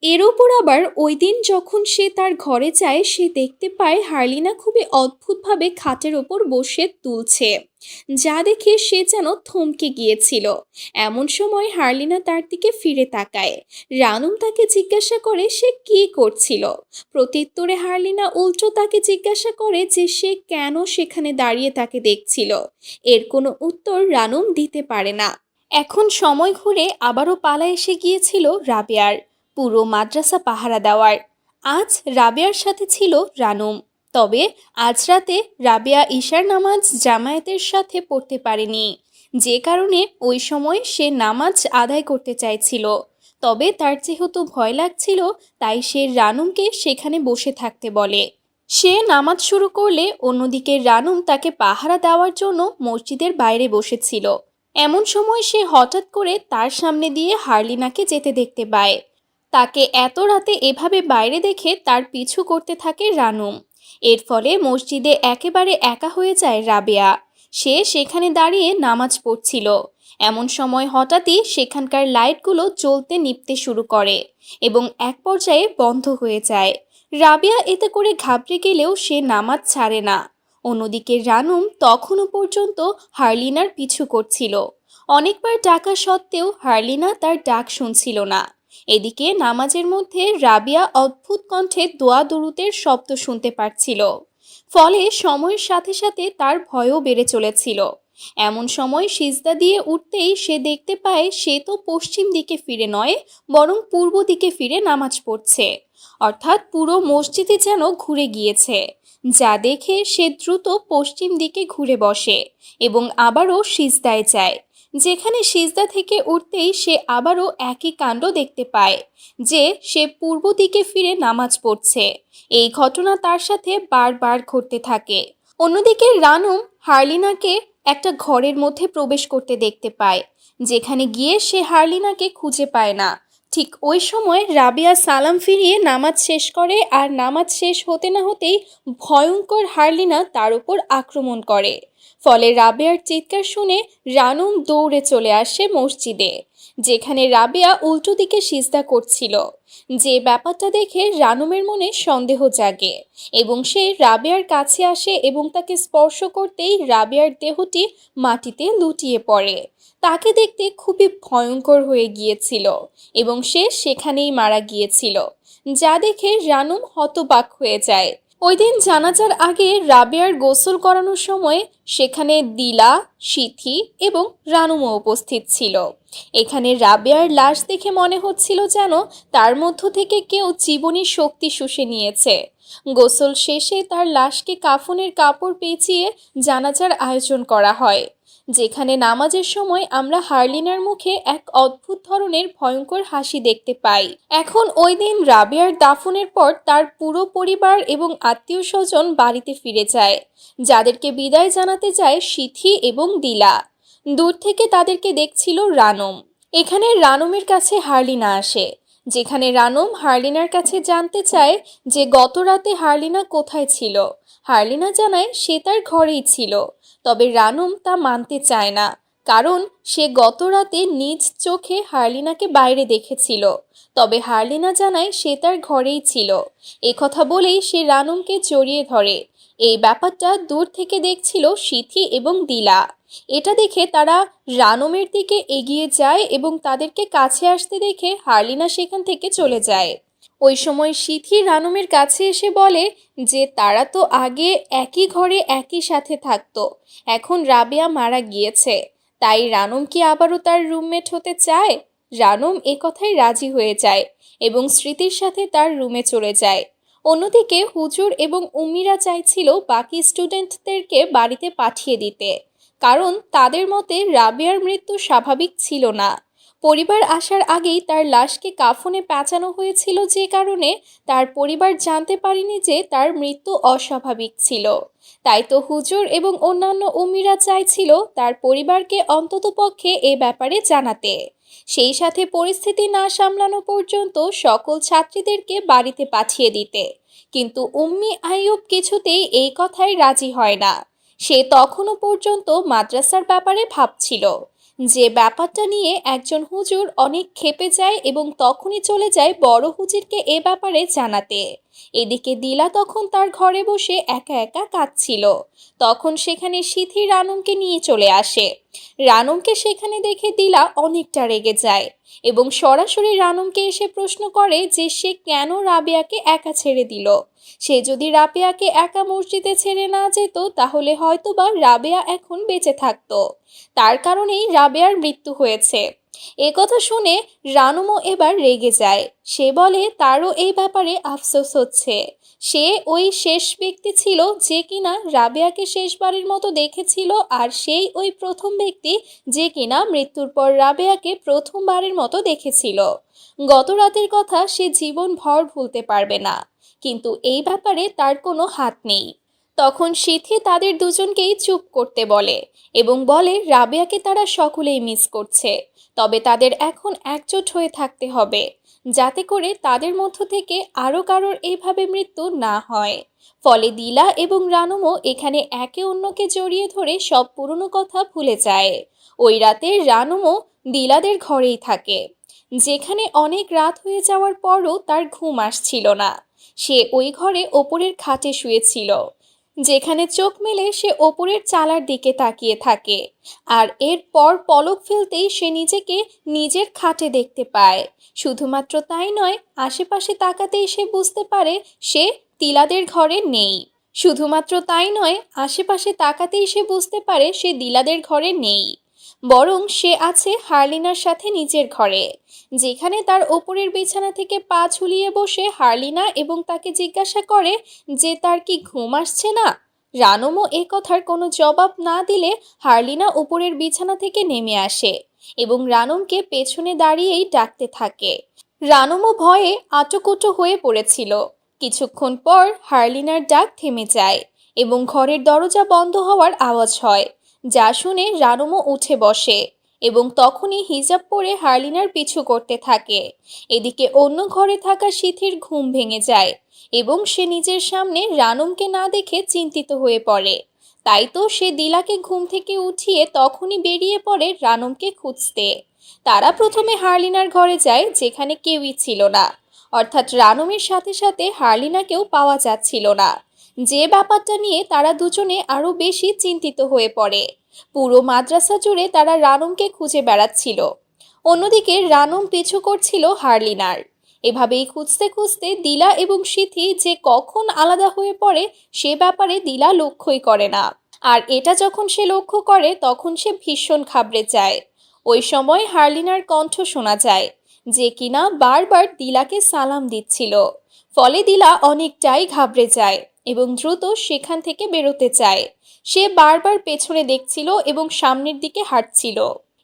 B: এর ওপর আবার ওই দিন যখন সে তার ঘরে যায় সে দেখতে পায় হারলিনা খুবই অদ্ভুতভাবে খাটের ওপর বসে তুলছে, যা দেখে সে যেন থমকে গিয়েছিল। এমন সময় হারলিনা তার দিকে ফিরে তাকায়। রানুম তাকে জিজ্ঞাসা করে সে কি করছিল। প্রত্যুত্তরে হারলিনা উল্টো তাকে জিজ্ঞাসা করে যে সে কেন সেখানে দাঁড়িয়ে তাকে দেখছিল। এর কোনো উত্তর রানুম দিতে পারে না। এখন সময় ঘুরে আবারও পালা এসে গিয়েছিল রাবেয়ার, পুরো মাদ্রাসা পাহারা দেওয়ার। আজ রাবেয়ার সাথে ছিল রানুম। তবে আজ রাতে রাবেয়া ঈশার নামাজ জামায়াতের সাথে পড়তে পারেনি, যে কারণে ওই সময় সে নামাজ আদায় করতে চাইছিল। তবে তার যেহেতু ভয় লাগছিল তাই সে রানুমকে সেখানে বসে থাকতে বলে। সে নামাজ শুরু করলে অন্যদিকে রানুম তাকে পাহারা দেওয়ার জন্য মসজিদের বাইরে বসেছিল। এমন সময় সে হঠাৎ করে তার সামনে দিয়ে হারলিনাকে যেতে দেখতে পায়। তাকে এত রাতে এভাবে বাইরে দেখে তার পিছু করতে থাকে রানুম। এর ফলে মসজিদে একেবারে একা হয়ে যায় রাবেয়া। সে সেখানে দাঁড়িয়ে নামাজ পড়ছিল। এমন সময় হঠাৎই সেখানকার লাইটগুলো জ্বলতে নিভতে শুরু করে এবং এক পর্যায়ে বন্ধ হয়ে যায়। রাবেয়া এতে করে ঘাবড়ে গেলেও সে নামাজ ছাড়ে না। অন্যদিকে রানুম তখনও পর্যন্ত হারলিনার পিছু করছিল। অনেকবার ডাকা সত্ত্বেও হারলিনা তার ডাক শুনছিল না। এদিকে নামাজের মধ্যে রাবিয়া অদ্ভুত কণ্ঠে দোয়া দুরুদের শব্দ শুনতে পাচ্ছিল। ফলে সময়ের সাথে সাথে তার ভয়ও বেড়ে চলেছিল। এমন সময় সিজদা দিয়ে উঠতেই সে দেখতে পায় সে তো পশ্চিম দিকে ফিরে নয় বরং পূর্ব দিকে ফিরে নামাজ পড়ছে। অর্থাৎ পুরো মসজিদে যেন ঘুরে গিয়েছে। যা দেখে সে দ্রুত পশ্চিম দিকে ঘুরে বসে এবং আবারও সিজদায় যায়। যেখানে সিজদা থেকে উঠতেই সে আবারও একই কাণ্ড দেখতে পায় যে সে পূর্ব দিকে ফিরে নামাজ পড়ছে। এই ঘটনা তার সাথে বারবার ঘটতে থাকে। অন্যদিকে রানুম হারলিনাকে একটা ঘরের মধ্যে প্রবেশ করতে দেখতে পায়, যেখানে গিয়ে সে হারলিনাকে খুঁজে পায় না। ঠিক ওই সময় রাবিয়া সালাম ফিরিয়ে নামাজ শেষ করে আর নামাজ শেষ হতে না হতেই ভয়ঙ্কর হারলিনা তার উপর আক্রমণ করে। ফলে রাবেয়ার চিৎকার শুনে রানুম দৌড়ে চলে আসে মসজিদে, যেখানে রাবেয়া উল্টো দিকে সিজদা করছিল। যে ব্যাপারটা দেখে রানুমের মনে সন্দেহ জাগে এবং সে রাবেয়ার কাছে আসে এবং তাকে স্পর্শ করতেই রাবেয়ার দেহটি মাটিতে লুটিয়ে পড়ে। তাকে দেখতে খুবই ভয়ঙ্কর হয়ে গিয়েছিল এবং সে সেখানেই মারা গিয়েছিল, যা দেখে রানুম হতবাক হয়ে যায়। ওই দিন জানাজার আগে রাবেয়ার গোসল করানোর সময় সেখানে দিলা, সিথি এবং রানুমও উপস্থিত ছিল। এখানে রাবেয়ার লাশ দেখে মনে হচ্ছিল যেন তার মধ্য থেকে কেউ জীবনী শক্তি শুষে নিয়েছে। গোসল শেষে তার লাশকে কাফনের কাপড় পেঁচিয়ে জানাজার আয়োজন করা হয়, যেখানে নামাজের সময় আমরা হারলিনার মুখে এক অদ্ভুত ধরনের ভয়ঙ্কর হাসি দেখতে পাই। এখন ওই দিন রাবেয়ার দাফনের পর তার পুরো পরিবার এবং আত্মীয় স্বজন বাড়িতে ফিরে যায়, যাদেরকে বিদায় জানাতে যায় সিথি এবং দিলা। দূর থেকে তাদেরকে দেখছিল রানুম। এখানে রানুমের কাছে হারলিনা আসে, যেখানে রানুম হারলিনার কাছে জানতে চায় যে গত রাতে হারলিনা কোথায় ছিল। হারলিনা জানায় সে তার ঘরেই ছিল। তবে রানুম তা মানতে চায় না, কারণ সে গত রাতে নিজ চোখে হারলিনাকে বাইরে দেখেছিল। তবে হারলিনা জানায় সে তার ঘরেই ছিল। কথা বলেই সে রানুমকে জড়িয়ে ধরে এই ব্যাপারটা দূর থেকে দেখছিল সিথি এবং দিলা। এটা দেখে তারা রানমের দিকে এগিয়ে যায় এবং তাদেরকে কাছে আসতে দেখে হারলিনা সেখান থেকে চলে যায়। ওই সময় সিথি রানমের কাছে এসে বলে যে তারা তো আগে একই ঘরে একই সাথে থাকতো, এখন রাবেয়া মারা গিয়েছে, তাই রানম কি আবারও তার রুমমেট হতে চায়? রানম এ কথায় রাজি হয়ে যায় এবং স্মৃতির সাথে তার রুমে চলে যায়। অন্যদিকে হুজুর এবং উম্মিরা চাইছিল বাকি স্টুডেন্টদেরকে বাড়িতে পাঠিয়ে দিতে, কারণ তাদের মতে রাবেয়ার মৃত্যু স্বাভাবিক ছিল না। পরিবার আসার আগেই তার লাশকে কাফনে পেঁচানো হয়েছিল, যে কারণে তার পরিবার জানতে পারেনি যে তার মৃত্যু অস্বাভাবিক ছিল। তাই তো হুজুর এবং অন্যান্য উম্মিরা চাইছিল তার পরিবারকে অন্ততপক্ষে এ ব্যাপারে জানাতে, সেই সাথে পরিস্থিতি না সামলানো পর্যন্ত সকল ছাত্রীদেরকে বাড়িতে পাঠিয়ে দিতে। কিন্তু উম্মি আইয়ুব কিছুতেই এই কথায় রাজি হয় না। সে তখনও পর্যন্ত মাদ্রাসার ব্যাপারে ভাবছিল, যে ব্যাপারটা নিয়ে একজন হুজুর অনেক ক্ষেপে যায় এবং তখনই চলে যায় বড় হুজুরকে এ ব্যাপারে জানাতে। এদিকে দিলা তখন তার ঘরে বসে একা একা কাঁদছিল। তখন সেখানে সিথি রানমকে নিয়ে চলে আসে। রানমকে সেখানে দেখে দিলা অনেকটা রেগে যায় এবং সরাসরি রানমকে এসে প্রশ্ন করে যে সে কেন রাবেয়াকে একা ছেড়ে দিল। সে যদি রাবেয়াকে একা মসজিদে ছেড়ে না যেত তাহলে হয়তোবা রাবেয়া এখন বেঁচে থাকতো, তার কারণেই রাবেয়ার মৃত্যু হয়েছে। এ কথা শুনে রানুমও এবার রেগে যায়। সে বলে তারও এই ব্যাপারে আফসোস হচ্ছে। সে ওই শেষ ব্যক্তি ছিল যে কিনা রাবেয়াকে শেষবারের মতো দেখেছিল, আর সেই ওই প্রথম ব্যক্তি যে কিনা মৃত্যুর পর রাবেয়াকে প্রথমবারের মতো দেখেছিল। গত রাতের কথা সে জীবন ভর ভুলতে পারবে না, কিন্তু এই ব্যাপারে তার কোনো হাত নেই। তখন সিথি তাদের দুজনকেই চুপ করতে বলে এবং বলে রাবেয়াকে তারা সকলেই মিস করছে, তবে তাদের এখন একজোট হয়ে থাকতে হবে, যাতে করে তাদের মধ্য থেকে আরও কারোর এইভাবে মৃত্যু না হয়। ফলে দিলা এবং রানুমও এখানে একে অন্যকে জড়িয়ে ধরে সব পুরনো কথা ভুলে যায়। ওই রাতে রানুমও দিলাদের ঘরেই থাকে, যেখানে অনেক রাত হয়ে যাওয়ার পরও তার ঘুম আসছিল না। সে ওই ঘরে ওপরের খাটে শুয়েছিল, যেখানে চোখ মেলে সে ওপরের চালার দিকে তাকিয়ে থাকে। আর এরপর পলক ফেলতেই সে নিজেকে নিজের খাটে দেখতে পায়। শুধুমাত্র তাই নয়, আশেপাশে তাকাতেই সে বুঝতে পারে সে তিলাদের ঘরে নেই। শুধুমাত্র তাই নয়, আশেপাশে তাকাতেই সে বুঝতে পারে সে দিলাদের ঘরে নেই, বরং সে আছে হারলিনার সাথে নিজের ঘরে, যেখানে তার ওপরের বিছানা থেকে পা ঝুলিয়ে বসে হারলিনা এবং তাকে জিজ্ঞাসা করে যে তার কি ঘুম আসছে না। রানুমও এ কথার কোনো জবাব না দিলে হারলিনা উপরের বিছানা থেকে নেমে আসে এবং রানুমকে পেছনে দাঁড়িয়েই ডাকতে থাকে। রানুমও ভয়ে আটোকুটো হয়ে পড়েছিল। কিছুক্ষণ পর হারলিনার ডাক থেমে যায় এবং ঘরের দরজা বন্ধ হওয়ার আওয়াজ হয়, যা শুনে রানুমও উঠে বসে এবং তখনই হিজাব পরে হারলিনার পিছু করতে থাকে। এদিকে অন্য ঘরে থাকা সিথির ঘুম ভেঙে যায় এবং সে নিজের সামনে রানুমকে না দেখে চিন্তিত হয়ে পড়ে। তাই তো সে দিলাকে ঘুম থেকে উঠিয়ে তখনই বেরিয়ে পড়ে রানুমকে খুঁজতে। তারা প্রথমে হারলিনার ঘরে যায়, যেখানে কেউই ছিল না, অর্থাৎ রানুমের সাথে সাথে হারলিনাকেও পাওয়া যাচ্ছিল না, যে ব্যাপারটা নিয়ে তারা দুজনে আরো বেশি চিন্তিত হয়ে পড়ে। পুরো মাদ্রাসা জুড়ে তারা রানুমকে খুঁজে বেড়াচ্ছিল, অন্যদিকে রানুম পিছু করছিল হারলিনার। এভাবেই খুঁজতে খুঁজতে দিলা এবং সিথি যে কখন আলাদা হয়ে পড়ে সে ব্যাপারে দিলা লক্ষ্যই করে না, আর এটা যখন সে লক্ষ্য করে তখন সে ভীষণ ঘাবড়ে যায়। ওই সময় হারলিনার কণ্ঠ শোনা যায়, যে কিনা বারবার দিলাকে সালাম দিচ্ছিল। ফলে দিলা অনেকটাই ঘাবড়ে যায় এবং দ্রুত সেখান থেকে বেরোতে চায়। সে বারবার পেছনে দেখছিল এবং সামনের দিকে হাঁটছিল।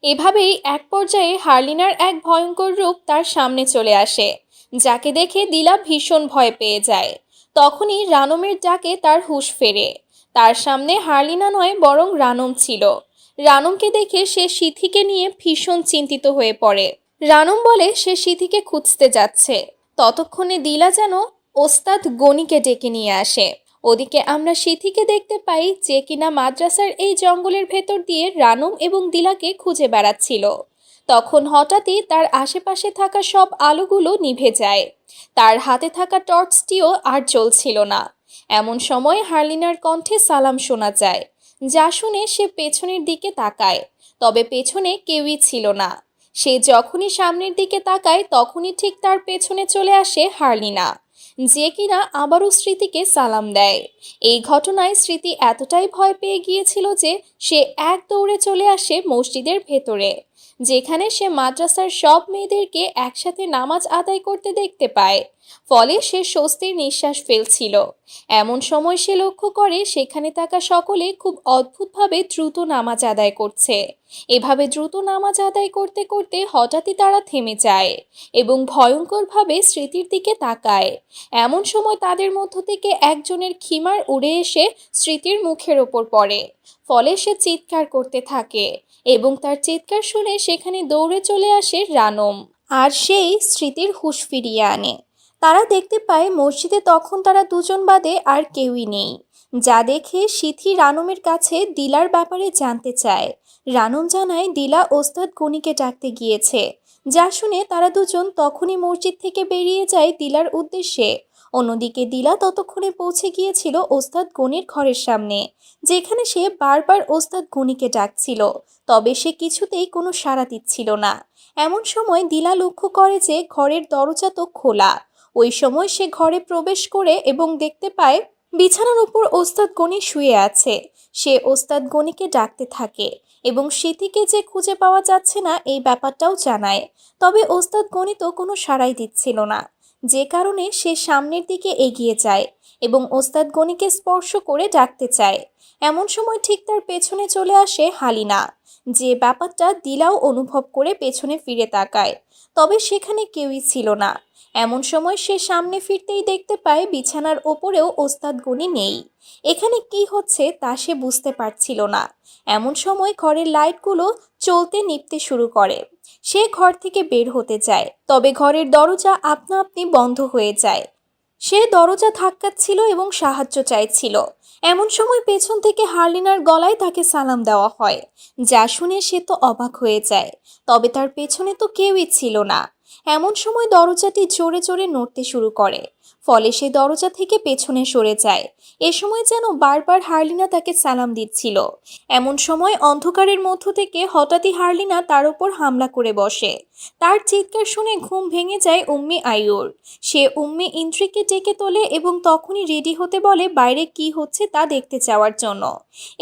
B: এভাবেই এক পর্যায়ে হারলিনার এক ভয়ঙ্কর রূপ তার সামনে চলে আসে, যাকে দেখে দিলা ভীষণ ভয় পেয়ে যায়। তখনই রানমের ডাকে তার হুঁশ ফেরে। তার সামনে হারলিনা নয় বরং রানম ছিল। রানমকে দেখে সে সিথিকে নিয়ে ভীষণ চিন্তিত হয়ে পড়ে। রানম বলে সে সিথিকে খুঁজতে যাচ্ছে। ততক্ষণে দিলা যেন ওস্তাদ গনিকে ডেকে নিয়ে আসে। ওদিকে আমরা সিথিকে দেখতে পাই, যে কিনা মাদ্রাসার এই জঙ্গলের ভেতর দিয়ে রানম এবং দিলাকে খুঁজে বেড়াচ্ছিল। তখন হঠাৎই তার আশেপাশে থাকা সব আলোগুলো নিভে যায়। তার হাতে থাকা টর্চটিও আর জ্বলছিল না। এমন সময় হার্লিনার কণ্ঠে সালাম শোনা যায়, যা শুনে সে পেছনের দিকে তাকায়, তবে পেছনে কেউই ছিল না। সে যখনই সামনের দিকে তাকায় তখনই ঠিক তার পেছনে চলে আসে হার্লিনা, যে কিনা আবারও স্মৃতিকে সালাম দেয়। এই ঘটনায় স্মৃতি এতটাই ভয় পেয়ে গিয়েছিল যে সে এক দৌড়ে চলে আসে মসজিদের ভেতরে, যেখানে সে মাদ্রাসার সব মেয়েদেরকে একসাথে নামাজ আদায় করতে দেখতে পায়। ফলে সে স্বস্তির নিঃশ্বাস ফেলছিল। এমন সময় সে লক্ষ্য করে সেখানে থাকা সকলে খুব অদ্ভুতভাবে দ্রুত নামাজ আদায় করছে। এভাবে দ্রুত নামাজ আদায় করতে করতে হঠাৎই তারা থেমে যায় এবং ভয়ঙ্করভাবে স্মৃতির দিকে তাকায়। এমন সময় তাদের মধ্য থেকে একজনের খিমার উড়ে এসে স্মৃতির মুখের ওপর পড়ে। ফলে সে চিৎকার করতে থাকে এবং তার চিৎকার শুনে সেখানে দৌড়ে চলে আসে রানম, আর সেই স্মৃতির হুঁশ ফিরিয়ে আনে। তারা দেখতে পায় মসজিদে তখন তারা দুজন বাদে আর কেউই নেই, যা দেখে সিথি রানমের কাছে দিলার ব্যাপারে জানতে চায়। রানম জানায় দিলা ওস্তাদ গনিকে ডাকতে গিয়েছে, যা শুনে তারা দুজন তখনই মসজিদ থেকে বেরিয়ে যায় দিলার উদ্দেশ্যে। অন্যদিকে দিলা ততক্ষণে পৌঁছে গিয়েছিল ওস্তাদ গনির ঘরের সামনে, যেখানে সে বারবার ওস্তাদ গনিকে ডাকছিল, তবে সে কিছুতেই কোনো সাড়া দিচ্ছিল না। এমন সময় দিলা লক্ষ্য করে যে ঘরের দরজা তো খোলা। ওই সময় সে ঘরে প্রবেশ করে এবং দেখতে পায় বিছানার উপর ওস্তাদ গনি শুয়ে আছে। সে ওস্তাদ গনিকে ডাকতে থাকে এবং সিথিকে যে খুঁজে পাওয়া যাচ্ছে না এই ব্যাপারটাও জানায়, তবে ওস্তাদ গনি তো কোনো সাড়াই দিচ্ছিল না, যে কারণে সে সামনের দিকে এগিয়ে যায় এবং ওস্তাদ গনিকে স্পর্শ করে ডাকতে চায়। এমন সময় ঠিক তার পেছনে চলে আসে হালিনা, যে ব্যাপারটা দিলাও অনুভব করে পেছনে ফিরে তাকায়, তবে সেখানে কেউই ছিল না। এমন সময় সে সামনে ফিরতেই দেখতে পায় বিছানার ওপরেও ওস্তাদ গনি নেই। এখানে কি হচ্ছে তা সে বুঝতে পারছিল না। এমন সময় ঘরের লাইটগুলো চলতে নিভতে শুরু করে। সে ঘর থেকে বের হতে যায়, তবে ঘরের দরজা আপনা আপনি বন্ধ হয়ে যায়। সে দরজা ধাক্কাচ্ছিল এবং সাহায্য চাইছিল। এমন সময় পেছন থেকে হার্লিনার গলায় তাকে সালাম দেওয়া হয়, যা শুনে সে তো অবাক হয়ে যায়, তবে তার পেছনে তো কেউই ছিল না। এমন সময় দরজাটি জোরে জোরে নড়তে শুরু করে, ফলে সে দরজা থেকে পেছনে সরে যায়। এ সময় যেন বারবার হার্লিনা তাকে সালাম দিচ্ছিল। এমন সময় অন্ধকারের মধ্য থেকে হঠাৎই হার্লিনা তার উপর হামলা করে বসে। তার চিৎকার শুনে ঘুম ভেঙে যায় উম্মি আইয়ুর। সে উম্মি ইন্দ্রিকে ডেকে তোলে এবং তখনই রেডি হতে বলে বাইরে কি হচ্ছে তা দেখতে যাওয়ার জন্য।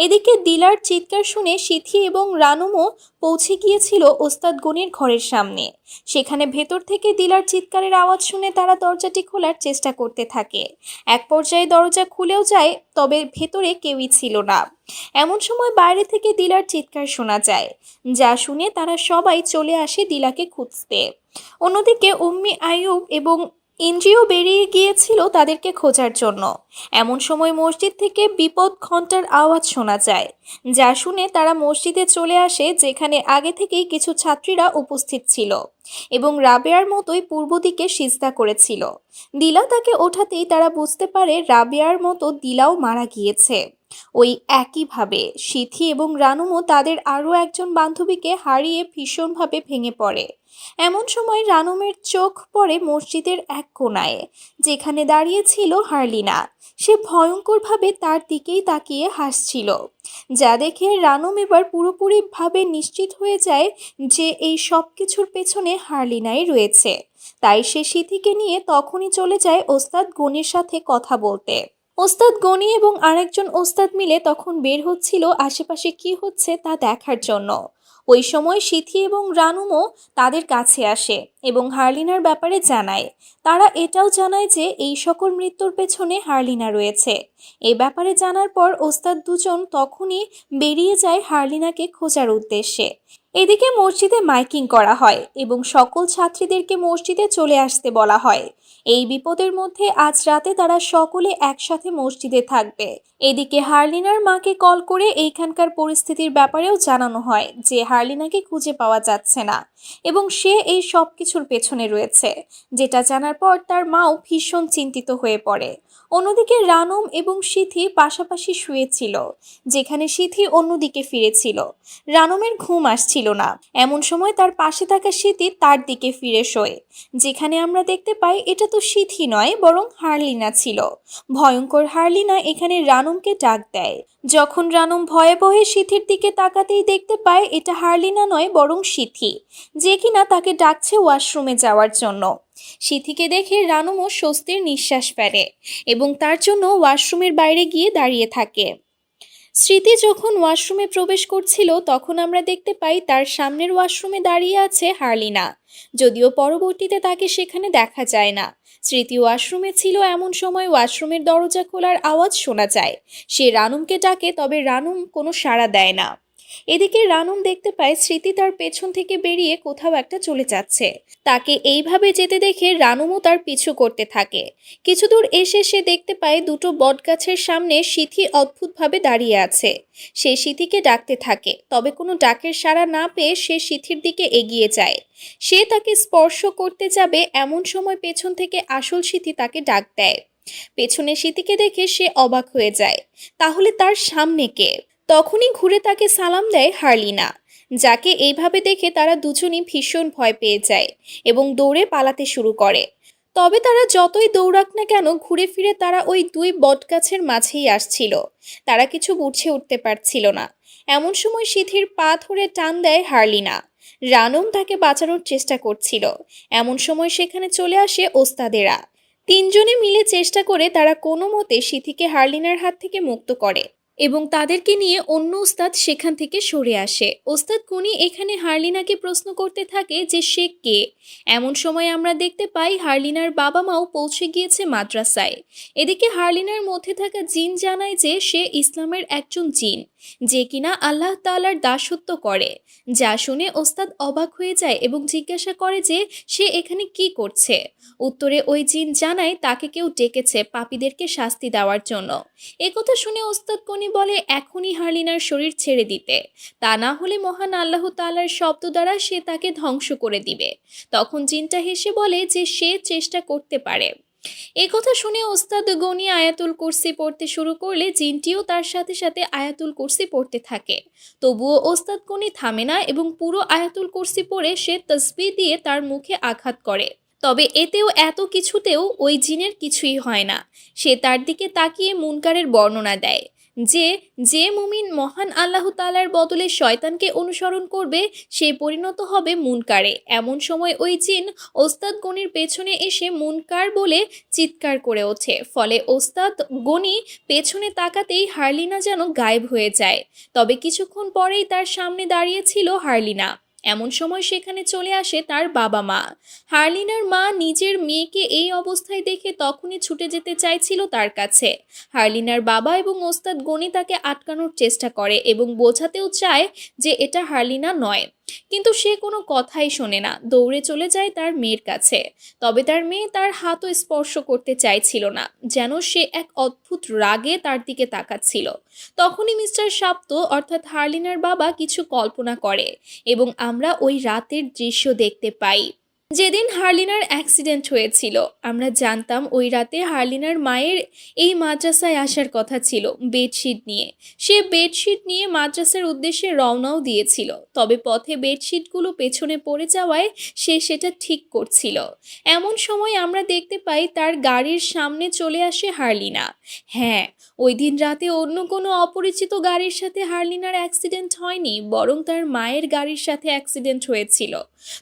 B: এদিকে দিলার চিৎকার শুনে সিথি এবং রানুমও পৌঁছে গিয়েছিল ওস্তাদ গনির ঘরের সামনে। সেখানে ভেতর থেকে দিলার চিৎকারের আওয়াজ শুনে তারা দরজাটি খোলার চেষ্টা করতে থাকে। এক পর্যায়ে দরজা খুলেও যায়, তবে ভেতরে কেউই ছিল না। এমন সময় বাইরে থেকে দিলার চিৎকার শোনা যায়, যা শুনে তারা সবাই চলে আসে দিলাকে খুঁজতে। অন্যদিকে উম্মি আইয়ুব এবং ইন্দ্রিও বেরিয়ে গিয়েছিল তাদেরকে খোঁজার জন্য। এমন সময় মসজিদ থেকে বিপদ ঘণ্টার আওয়াজ শোনা যায়, যা শুনে তারা মসজিদে চলে আসে, যেখানে আগে থেকেই কিছু ছাত্রীরা উপস্থিত ছিল এবং রাবেয়ার মতোই পূর্ব দিকে সিজদা করেছিল। দিলা তাকে ওঠাতেই তারা বুঝতে পারে রাবেয়ার মতো দিলাও মারা গিয়েছে। ওই একইভাবে সিথি এবং রানুমও তাদের আরও একজন বান্ধবীকে হারিয়ে ভীষণভাবে ভেঙে পড়ে। এমন সময় রানুমের চোখ পড়ে মসজিদের এক কোণায়, যেখানে দাঁড়িয়ে ছিল হার্লিনা। সে ভয়ঙ্করভাবে তার দিকেই তাকিয়ে হাসছিল, যা দেখে রানুম এবার পুরোপুরিভাবে নিশ্চিত হয়ে যায় যে এই সব কিছুর পেছনে হার্লিনাই রয়েছে। তাই সে সিথিকে নিয়ে তখনই চলে যায় ওস্তাদ গনির সাথে কথা বলতে। ওস্তাদ গনি এবং আরেকজন ওস্তাদ মিলে তখন বের হচ্ছিল আশেপাশে কি হচ্ছে তা দেখার জন্য। ওই সময় সিথি এবং রানুমও তাদের কাছে আসে এবং হার্লিনার ব্যাপারে জানায়। তারা এটাও জানায় যে এই সকল মৃত্যুর পেছনে হার্লিনা রয়েছে। এই ব্যাপারে জানার পর ওস্তাদ দুজন তখনই বেরিয়ে যায় হার্লিনাকে খোঁজার উদ্দেশ্যে। এদিকে মসজিদে মাইকিং করা হয় এবং সকল ছাত্রীদেরকে মসজিদে চলে আসতে বলা হয়। এই বিপদের মধ্যে আজ রাতে তারা সকলে একসাথে মসজিদে থাকবে। এদিকে হার্লিনার মাকে কল করে এইখানকার পরিস্থিতির ব্যাপারেও জানানো হয় যে হার্লিনাকে খুঁজে পাওয়া যাচ্ছে না এবং সে এই সব কিছুর পেছনে রয়েছে, যেটা জানার পর তার মাও ভীষণ চিন্তিত হয়ে পড়ে। অন্যদিকে রানুম এবং সিথি পাশাপাশি শুয়েছিল, যেখানে সিথি অন্যদিকে ফিরেছিল। রানুমের ঘুম আসছিল না। এমন সময় তার পাশে থাকা সিথি তার দিকে ফিরে শোয়, যেখানে আমরা দেখতে পাই এটা
A: তো সিথি নয় বরং হারলিনা ছিল। ভয়ঙ্কর হারলিনা এখানে রানুমকে ডাক দেয়। যখন রানুম ভয়ে ভয়ে সিথির দিকে তাকাতেই দেখতে পায় এটা হারলিনা নয় বরং সিথি, যে কিনা তাকে ডাকছে ওয়াশরুমে যাওয়ার জন্য। সিথিকে দেখে রানুমও স্বস্তির নিঃশ্বাস ফেলে এবং তার জন্য ওয়াশরুমের বাইরে গিয়ে দাঁড়িয়ে থাকে। স্মৃতি যখন ওয়াশরুমে প্রবেশ করছিল তখন আমরা দেখতে পাই তার সামনের ওয়াশরুমে দাঁড়িয়ে আছে হারলিনা, যদিও পরবর্তীতে তাকে সেখানে দেখা যায় না। স্মৃতি ওয়াশরুমে ছিল এমন সময় ওয়াশরুমের দরজা খোলার আওয়াজ শোনা যায়। সে রানুমকে ডাকে, তবে রানুম কোনো সাড়া দেয় না। এদিকে রানুম দেখতে পায় স্মৃতি তার পেছন থেকে বেরিয়ে কোথাও একটা চলে যাচ্ছে। তাকে এইভাবে যেতে দেখে রানুমও তার পিছু করতে থাকে। কিছু দূর এসে সে দেখতে পায় দুটো বটগাছের সামনে সিথি অদ্ভুতভাবে দাঁড়িয়ে আছে। সে সিথিকে ডাকতে থাকে, তবে কোনো ডাকের সাড়া না পেয়ে সে সিথির দিকে এগিয়ে যায়। সে তাকে স্পর্শ করতে যাবে এমন সময় পেছন থেকে আসল সিথি তাকে ডাক দেয়। পেছনে সিথিকে দেখে সে অবাক হয়ে যায়। তাহলে তার সামনে কে? তখনই ঘুরে তাকে সালাম দেয় হারলিনা, যাকে এইভাবে দেখে তারা দুজনই ভীষণ ভয় পেয়ে যায় এবং দৌড়ে পালাতে শুরু করে। তবে তারা যতই দৌড়াক না কেন ঘুরে ফিরে তারা ওই দুই বটগাছের মাঝেই আসছিল। তারা কিছু বুঝে উঠতে পারছিল না। এমন সময় সিথির পা ধরে টান দেয় হারলিনা। রানুম তাকে বাঁচানোর চেষ্টা করছিল। এমন সময় সেখানে চলে আসে ওস্তাদেরা। তিনজনে মিলে চেষ্টা করে তারা কোনো মতে সিথিকে হারলিনার হাত থেকে মুক্ত করে এবং তাদেরকে নিয়ে অন্য ওস্তাদ সেখান থেকে সরে আসে। ওস্তাদ গনি এখানে হারলিনাকে প্রশ্ন করতে থাকে যে সে কে। এমন সময় আমরা দেখতে পাই হারলিনার বাবা মাও পৌঁছে গিয়েছে মাদ্রাসায়। এদিকে হারলিনার মধ্যে থাকা জিন জানায় যে সে ইসলামের একজন জিন, যে কিনা আল্লাহ তাআলার দাসত্ব করে। যা শুনে ওস্তাদ অবাক হয়ে যায় এবং জিজ্ঞাসা করে যে সে এখানে কি করছে। উত্তরে ওই জিন জানায় তাকে কেউ ডেকেছে পাপীদেরকে শাস্তি দেওয়ার জন্য। একথা শুনে ওস্তাদ গনি বলে এখনই হারলিনার শরীর ছেড়ে দিতে, তা না হলে মহান আল্লাহ তাআলার শব্দ দ্বারা সে তাকে ধ্বংস করে দিবে। তখন জিনটা হেসে বলে যে সে চেষ্টা করতে পারে। একথা শুনে ওস্তাদ গনি আয়াতুল কুরসি পড়তে শুরু করলে জিনটিও তার সাথে সাথে আয়াতুল কুরসি পড়তে থাকে। তবুও ওস্তাদ গনি থামে না এবং পুরো আয়াতুল কুরসি পড়ে সে তসবিহ দিয়ে তার মুখে আঘাত করে। তবে এতেও এত কিছুতেও ওই জিনের কিছুই হয় না। সে তার দিকে তাকিয়ে মুনকারের বর্ণনা দেয় যে যে মুমিন মহান আল্লাহ তাআলার বদলে শয়তানকে অনুসরণ করবে সে পরিণত হবে মুনকারে। এমন সময় ওই জিন ওস্তাদ গনির পেছনে এসে মুনকার বলে চিৎকার করে ওঠে। ফলে ওস্তাদ গনি পেছনে তাকাতেই হারলিনা যেন গায়েব হয়ে যায়। তবে কিছুক্ষণ পরেই তার সামনে দাঁড়িয়ে ছিল হারলিনা। এমন সময় সেখানে চলে আসে তার বাবা মা। হারলিনার মা নিজের মেয়েকে এই অবস্থায় দেখে তখনই ছুটে যেতে চাইছিল তার কাছে। হারলিনার বাবা এবং ওস্তাদ গনি তাকে আটকানোর চেষ্টা করে এবং বোঝাতেও চায় যে এটা হারলিনা নয়, কিন্তু সে কোনো কথাই শোনে না, দৌড়ে চলে যায় তার মেয়ের কাছে। তবে তার মেয়ে তার হাতও স্পর্শ করতে চাইছিল না, যেন সে এক অদ্ভুত রাগে তার দিকে তাকাচ্ছিল। তখনই মিস্টার শাপ্ত অর্থাৎ হারলিনার বাবা কিছু কল্পনা করে এবং আমরা ওই রাতের দৃশ্য দেখতে পাই যেদিন হারলিনার অ্যাক্সিডেন্ট হয়েছিল। আমরা জানতাম ওই রাতে হারলিনার মায়ের এই মাদ্রাসায় আসার কথা ছিল বেডশিট নিয়ে। সে বেডশিট নিয়ে মাদ্রাসার উদ্দেশ্যে রওনাও দিয়েছিল, তবে পথে বেডশিটগুলো পেছনে পড়ে যাওয়ায় সে সেটা ঠিক করছিল। এমন সময় আমরা দেখতে পাই তার গাড়ির সামনে চলে আসে হারলিনা। হ্যাঁ, ওই দিন রাতে অন্য কোনো অপরিচিত গাড়ির সাথে হারলিনার অ্যাক্সিডেন্ট হয়নি, বরং তার মায়ের গাড়ির সাথে অ্যাক্সিডেন্ট হয়েছিল।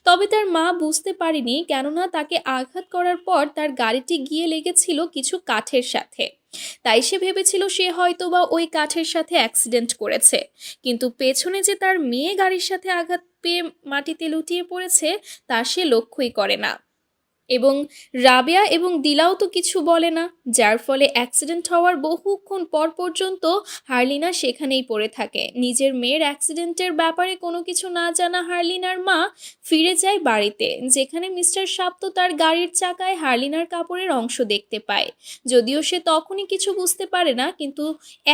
A: তবে তার মা বুঝতে পারেনি, কেননা তাকে আঘাত করার পর তার গাড়িটি গিয়ে লেগেছিল কিছু কাঠের সাথে। তাই সে ভেবেছিল সে হয়তোবা ওই কাঠের সাথে অ্যাক্সিডেন্ট করেছে, কিন্তু পেছনে যে তার মেয়ে গাড়ির সাথে আঘাত পেয়ে মাটিতে লুটিয়ে পড়েছে তা সে লক্ষ্যই করে না। এবং রাবেয়া এবং দিলাও তো কিছু বলে না, যার ফলে অ্যাক্সিডেন্ট হওয়ার বহুক্ষণ পর পর্যন্ত হারলিনা সেখানেই পড়ে থাকে। নিজের মেয়ের অ্যাক্সিডেন্টের ব্যাপারে কোনো কিছু না জানা হারলিনার মা ফিরে যায় বাড়িতে, যেখানে মিস্টার শাপ্ত তার গাড়ির চাকায় হারলিনার কাপড়ের অংশ দেখতে পায়। যদিও সে তখনই কিছু বুঝতে পারে না, কিন্তু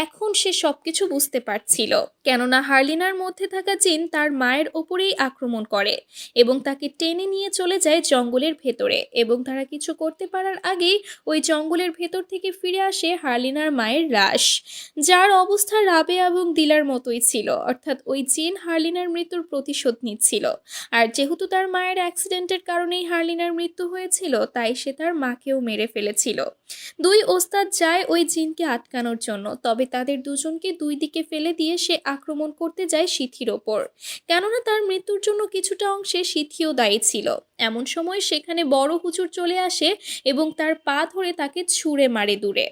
A: এখন সে সবকিছু বুঝতে পারছিল, কেননা হারলিনার মধ্যে থাকা জিন তার মায়ের ওপরেই আক্রমণ করে এবং তাকে টেনে নিয়ে চলে যায় জঙ্গলের ভেতরে।
B: এবং তারা কিছু করতে পারার আগেই ওই জঙ্গলের ভেতর থেকে ফিরে আসে হার্লিনার মায়ের লাশ, যার অবস্থা রাবেয়া এবং দিলার মতোই ছিল, অর্থাৎ ওই জিন হার্লিনার মৃত্যুর প্রতিশোধ নিচ্ছিল। আর যেহেতু তার মায়ের অ্যাক্সিডেন্টের কারণেই হার্লিনার মৃত্যু হয়েছিল, তাই সে তার মাকেও মেরে ফেলেছিল। দুই ওস্তাদ যায় ওই জিনকে আটকানোর জন্য, তবে তাদের দুজনকে দুই দিকে ফেলে দিয়ে সে আক্রমণ করতে যায় সিথির ওপর, কেননা তার মৃত্যুর জন্য কিছুটা অংশে সিথিও দায়ী ছিল। এমন সময় সেখানে বড় হুজুর চলে আসে এবং তার পা ধরে তাকে ছুঁড়ে মারে দূরে।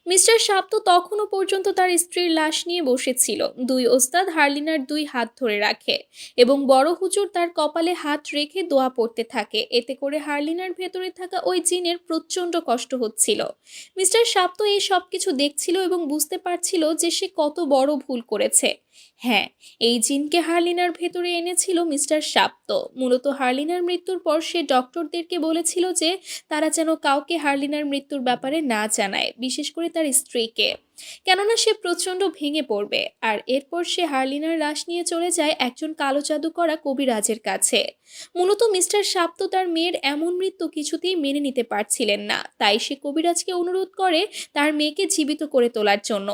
B: মিস্টার শাপ্ত তখনও পর্যন্ত তার স্ত্রীর লাশ নিয়ে বসেছিল। দুই ওস্তাদ হার্লিনার দুই হাত ধরে রাখে এবং বড় হুজুর তার কপালে হাত রেখে দোয়া পড়তে থাকে। এতে করে হার্লিনার ভেতরে থাকা ওই জিনের প্রচণ্ড কষ্ট হচ্ছিল। মিস্টার শাপ্ত এই সব কিছু দেখছিল এবং বুঝতে পারছিল যে সে কত বড় ভুল করেছে। হ্যাঁ, এই জিনকে হার্লিনার ভেতরে এনেছিল মিস্টার শাপ্ত। মূলত হার্লিনার মৃত্যুর পর সে ডক্টরদেরকে বলেছিল যে তারা যেন কাউকে হার্লিনার মৃত্যুর ব্যাপারে না জানায়, বিশেষ করে তার স্ত্রীকে, কেননা সে প্রচণ্ড ভেঙে পড়বে। আর এরপর সে হার্লিনার লাশ নিয়ে চলে যায় একজন কালো জাদু করা কবিরাজের কাছে। মূলত মিস্টার শাপ্ত তার মেয়ের এমন মৃত্যু কিছুতেই মেনে নিতে পারছিলেন না, তাই সে কবিরাজকে অনুরোধ করে তার মেয়েকে জীবিত করে তোলার জন্য।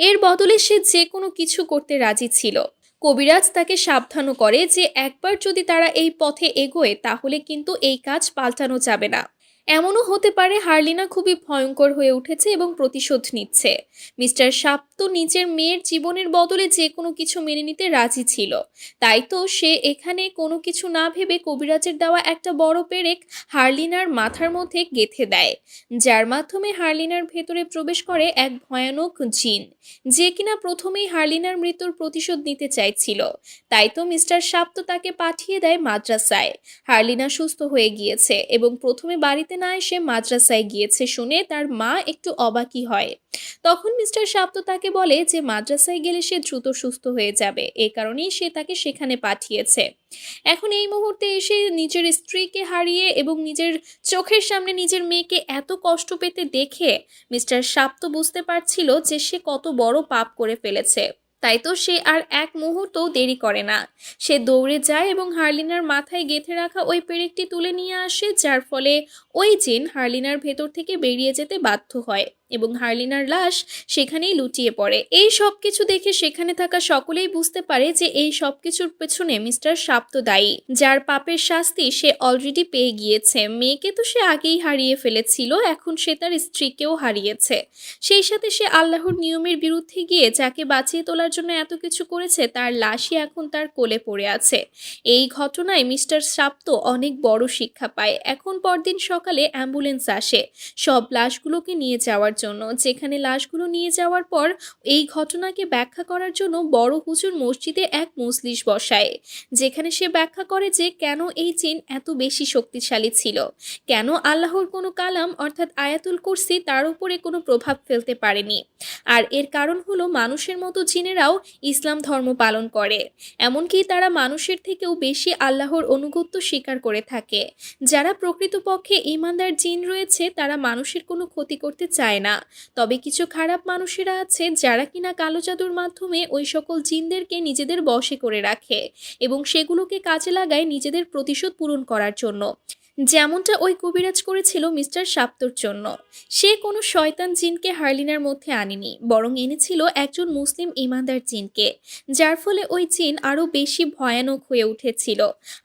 B: এর বদলে সে যে কোনো কিছু করতে রাজি ছিল। কবিরাজ তাকে সাবধানও করে যে একবার যদি তারা এই পথে এগোয় তাহলে কিন্তু এই কাজ পাল্টানো যাবে না। এমনও হতে পারে হার্লিনা খুবই ভয়ঙ্কর হয়ে উঠেছে এবং প্রতিশোধ নিচ্ছে। মিস্টার শাপ্ত নিজের মেয়ের জীবনের বদলে যে কোনো কিছু মেনে নিতে রাজি ছিল। তাই তো সে এখানে কোনো কিছু না ভেবে কবিরাজের দেওয়া একটা বড় পেরেক হার্লিনার মাথার মধ্যে গেঁথে দেয়, যার মাধ্যমে হার্লিনার ভেতরে প্রবেশ করে এক ভয়ানক জিন, যে কিনা প্রথমেই হার্লিনার মৃত্যুর প্রতিশোধ নিতে চাইছিল। তাই তো মিস্টার শাপ্ত তাকে পাঠিয়ে দেয় মাদ্রাসায়। হার্লিনা সুস্থ হয়ে গিয়েছে এবং প্রথমে বাড়িতে না এসে মাদ্রাসায় গিয়েছে শুনে তার মা একটু অবাকই হয়। তখন মিস্টার শাপ্ত তাকে বলে যে মাদ্রাসায় গেলে সে দ্রুত সুস্থ হয়ে যাবে, এ কারণেই সে তাকে সেখানে পাঠিয়েছে। এখন এই মুহূর্তে এসে নিজের স্ত্রীকে হারিয়ে এবং নিজের চোখের সামনে নিজের মেয়েকে এত কষ্ট পেতে দেখে মিস্টার শাপ্ত বুঝতে পারছিল যে সে কত বড় পাপ করে ফেলেছে। তাই তো সে আর এক মুহূর্তও দেরি করে না। সে দৌড়ে যায় এবং হার্লিনার মাথায় গেঁথে রাখা ওই পেরেকটি তুলে নিয়ে আসে, যার ফলে ওই জিন হার্লিনার ভেতর থেকে বেরিয়ে যেতে বাধ্য হয় এবং হার্লিনার লাশ সেখানেই লুটিয়ে পড়ে। এই সব কিছু দেখে সেখানে থাকা সকলেই বুঝতে পারে যে এই সব কিছুর পেছনে মিস্টার শাপ্ত দায়ী, যার পাপের শাস্তি সে অলরেডি পেয়ে গিয়েছে। মেয়েকে তো সে আগেই হারিয়ে ফেলেছিল, এখন সে তার স্ত্রীকেও হারিয়েছে। সেই সাথে সে আল্লাহর নিয়মের বিরুদ্ধে গিয়ে যাকে বাঁচিয়ে তোলার জন্য এত কিছু করেছে তার লাশই এখন তার কোলে পড়ে আছে। এই ঘটনায় মিস্টার শাপ্ত অনেক বড় শিক্ষা পায়। এখন পরদিন সকালে অ্যাম্বুলেন্স আসে সব লাশগুলোকে নিয়ে যাওয়ার জন্য। যেখানে লাশগুলো নিয়ে যাওয়ার পর এই ঘটনাকে ব্যাখ্যা করার জন্য বড় হুজুর মসজিদে এক মজলিস বসায়, যেখানে সে ব্যাখ্যা করে যে কেন এই জিন এত বেশি শক্তিশালী ছিল, কেন আল্লাহর কোনো কালাম অর্থাৎ আয়াতুল কুরসি তার উপরে কোনো প্রভাব ফেলতে পারেনি। আর এর কারণ হলো মানুষের মতো জিনেরাও ইসলাম ধর্ম পালন করে, এমনকি তারা মানুষের থেকেও বেশি আল্লাহর অনুগত্য স্বীকার করে থাকে। যারা প্রকৃতপক্ষে ঈমানদার জিন রয়েছে তারা মানুষের কোনো ক্ষতি করতে চায় না। তবে কিছু খারাপ মানুষেরা আছে যারা কিনা কালো জাদুর মাধ্যমে ওই সকল জিনদেরকে নিজেদের বশে করে রাখে এবং সেগুলোকে কাজে লাগায় নিজেদের প্রতিশোধ পূরণ করার জন্য, যেমনটা ওই কবিরাজ করেছিল মিস্টার শাপ্তর জন্য। সে কোনো শয়তান জিনকে হার্লিনার মধ্যে আনেনি, বরং এনেছিল একজন মুসলিম ঈমানদার জিনকে, যার ফলে ওই জিন আরও বেশি ভয়ানক হয়ে উঠেছিল।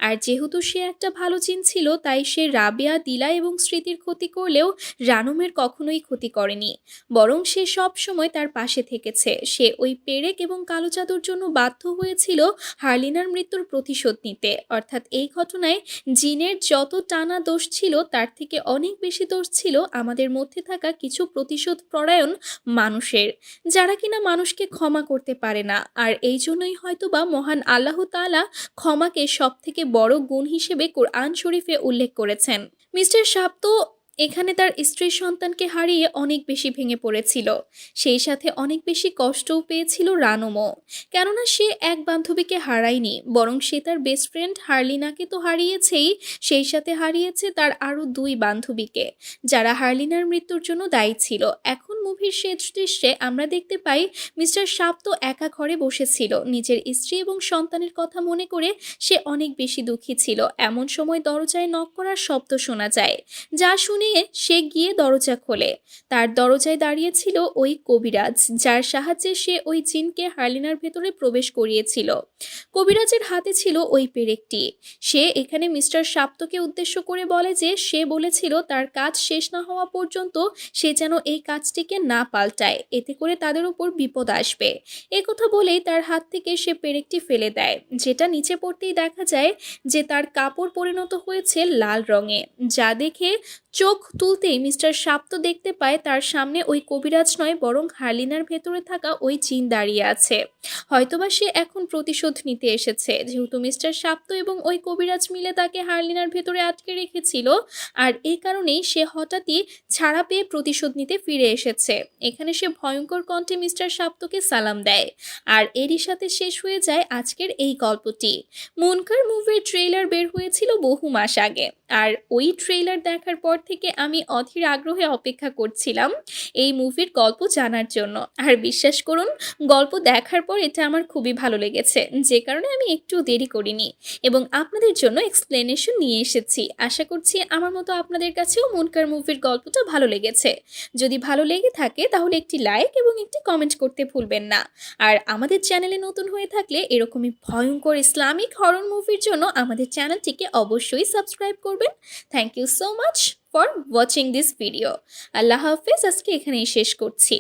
B: আর যেহেতু সে একটা ভালো জিন ছিল তাই সে রাবেয়া, দিলা এবং স্মৃতির ক্ষতি করলেও রানুমের কখনোই ক্ষতি করেনি, বরং সে সব সময় তার পাশে থেকেছে। সে ওই পেরেক এবং কালো জাদুর জন্য বাধ্য হয়েছিল হার্লিনার মৃত্যুর প্রতিশোধ নিতে। অর্থাৎ এই ঘটনায় জিনের যত টানা দোষ ছিল তার থেকে অনেক বেশি দোষ ছিল আমাদের মধ্যে থাকা কিছু প্রতিশোধ পরায়ণ মানুষের, যারা কিনা মানুষকে ক্ষমা করতে পারে না। আর এই জন্যই হয়তোবা মহান আল্লাহ তাআলা ক্ষমাকে সব থেকে বড় গুণ হিসেবে কোরআন শরীফে উল্লেখ করেছেন। মিস্টার শাপ্ত এখানে তার স্ত্রী সন্তানকে হারিয়ে অনেক বেশি ভেঙে পড়েছিল, সেই সাথে অনেক বেশি কষ্টও পেয়েছিল রানুমও, কেননা সে এক বান্ধবীকে হারায়নি, বরং সে তার বেস্ট ফ্রেন্ড হার্লিনাকে তো হারিয়েছেই, সেই সাথে হারিয়েছে তার আরও দুই বান্ধবীকে, যারা হার্লিনার মৃত্যুর জন্য দায়ী ছিল। এখন মুভির শেষ দৃশ্যে আমরা দেখতে পাই মিস্টার শাপ্ত একা ঘরে বসেছিল। নিজের স্ত্রী এবং সন্তানের কথা মনে করে সে অনেক বেশি দুঃখী ছিল। এমন সময় দরজায় নক করার শব্দ শোনা যায়, যা শুনে সে গিয়ে দরজা খোলে। তার দরজায় দাঁড়িয়ে ছিল ওই কবিরাজ, যার সাহায্যে সে ওই জিনকে হার্লিনার ভেতরে প্রবেশ করিয়েছিল। কবিরাজের হাতে ছিল ওই পেরেকটি। সে এখানে মিস্টার শাপ্তকে উদ্দেশ্য করে বলে যে সে বলেছিল তার কাজ শেষ না হওয়া পর্যন্ত সে যেন এই কাজটিকে না পাল্টায়, এতে করে তাদের উপর বিপদ আসবে। কথা বলেই তার হাত থেকে সে পেরেকটি ফেলে দেয়, যেটা নিচে পড়তেই দেখা যায় যে তার কাপড় পরিণত হয়েছে লাল রঙে। যা দেখে চোখ তুলতেই মিস্টার শাপ্ত দেখতে পায় তার সামনে ওই কবিরাজ নয়, বরং হার্লিনার ভেতরে থাকা ওই জিন দাঁড়িয়ে আছে। হয়তোবা সে এখন প্রতিশোধ নিতে এসেছে, যেহেতু মিস্টার শাপ্ত এবং ওই কবিরাজ মিলে তাকে হার্লিনার ভেতরে আটকে রেখেছিল। আর এই কারণেই সে হঠাৎই ছাড়া পেয়ে প্রতিশোধ নিতে ফিরে এসেছে। এখানে সে ভয়ঙ্কর কণ্ঠে মিস্টার শাপ্তকে সালাম দেয়। আর এরই সাথে শেষ হয়ে যায় আজকের এই গল্পটি। মুনকার মুভির ট্রেলার বের হয়েছিল বহু মাস আগে, আর ওই ট্রেলার দেখার পর থেকে আমি অধীর আগ্রহে অপেক্ষা করছিলাম এই মুভির গল্প জানার জন্য। আর বিশ্বাস করুন, গল্প দেখার পর এটা আমার খুবই ভালো লেগেছে, যে কারণে আমি একটু দেরি করিনি এবং আপনাদের জন্য এক্সপ্লেনেশন নিয়ে এসেছি। আশা করছি আমার মতো আপনাদের কাছেও মুনকার মুভির গল্পটা ভালো লেগেছে। যদি ভালো লেগে থাকে তাহলে একটি লাইক এবং একটি কমেন্ট করতে ভুলবেন না। আর আমাদের চ্যানেলে নতুন হয়ে থাকলে এরকমই ভয়ঙ্কর ইসলামিক হরর মুভির জন্য আমাদের চ্যানেলটিকে অবশ্যই সাবস্ক্রাইব করবেন। Thank you so much for watching this video. আল্লাহ হাফেজ। আজকে এখানেই শেষ করছি।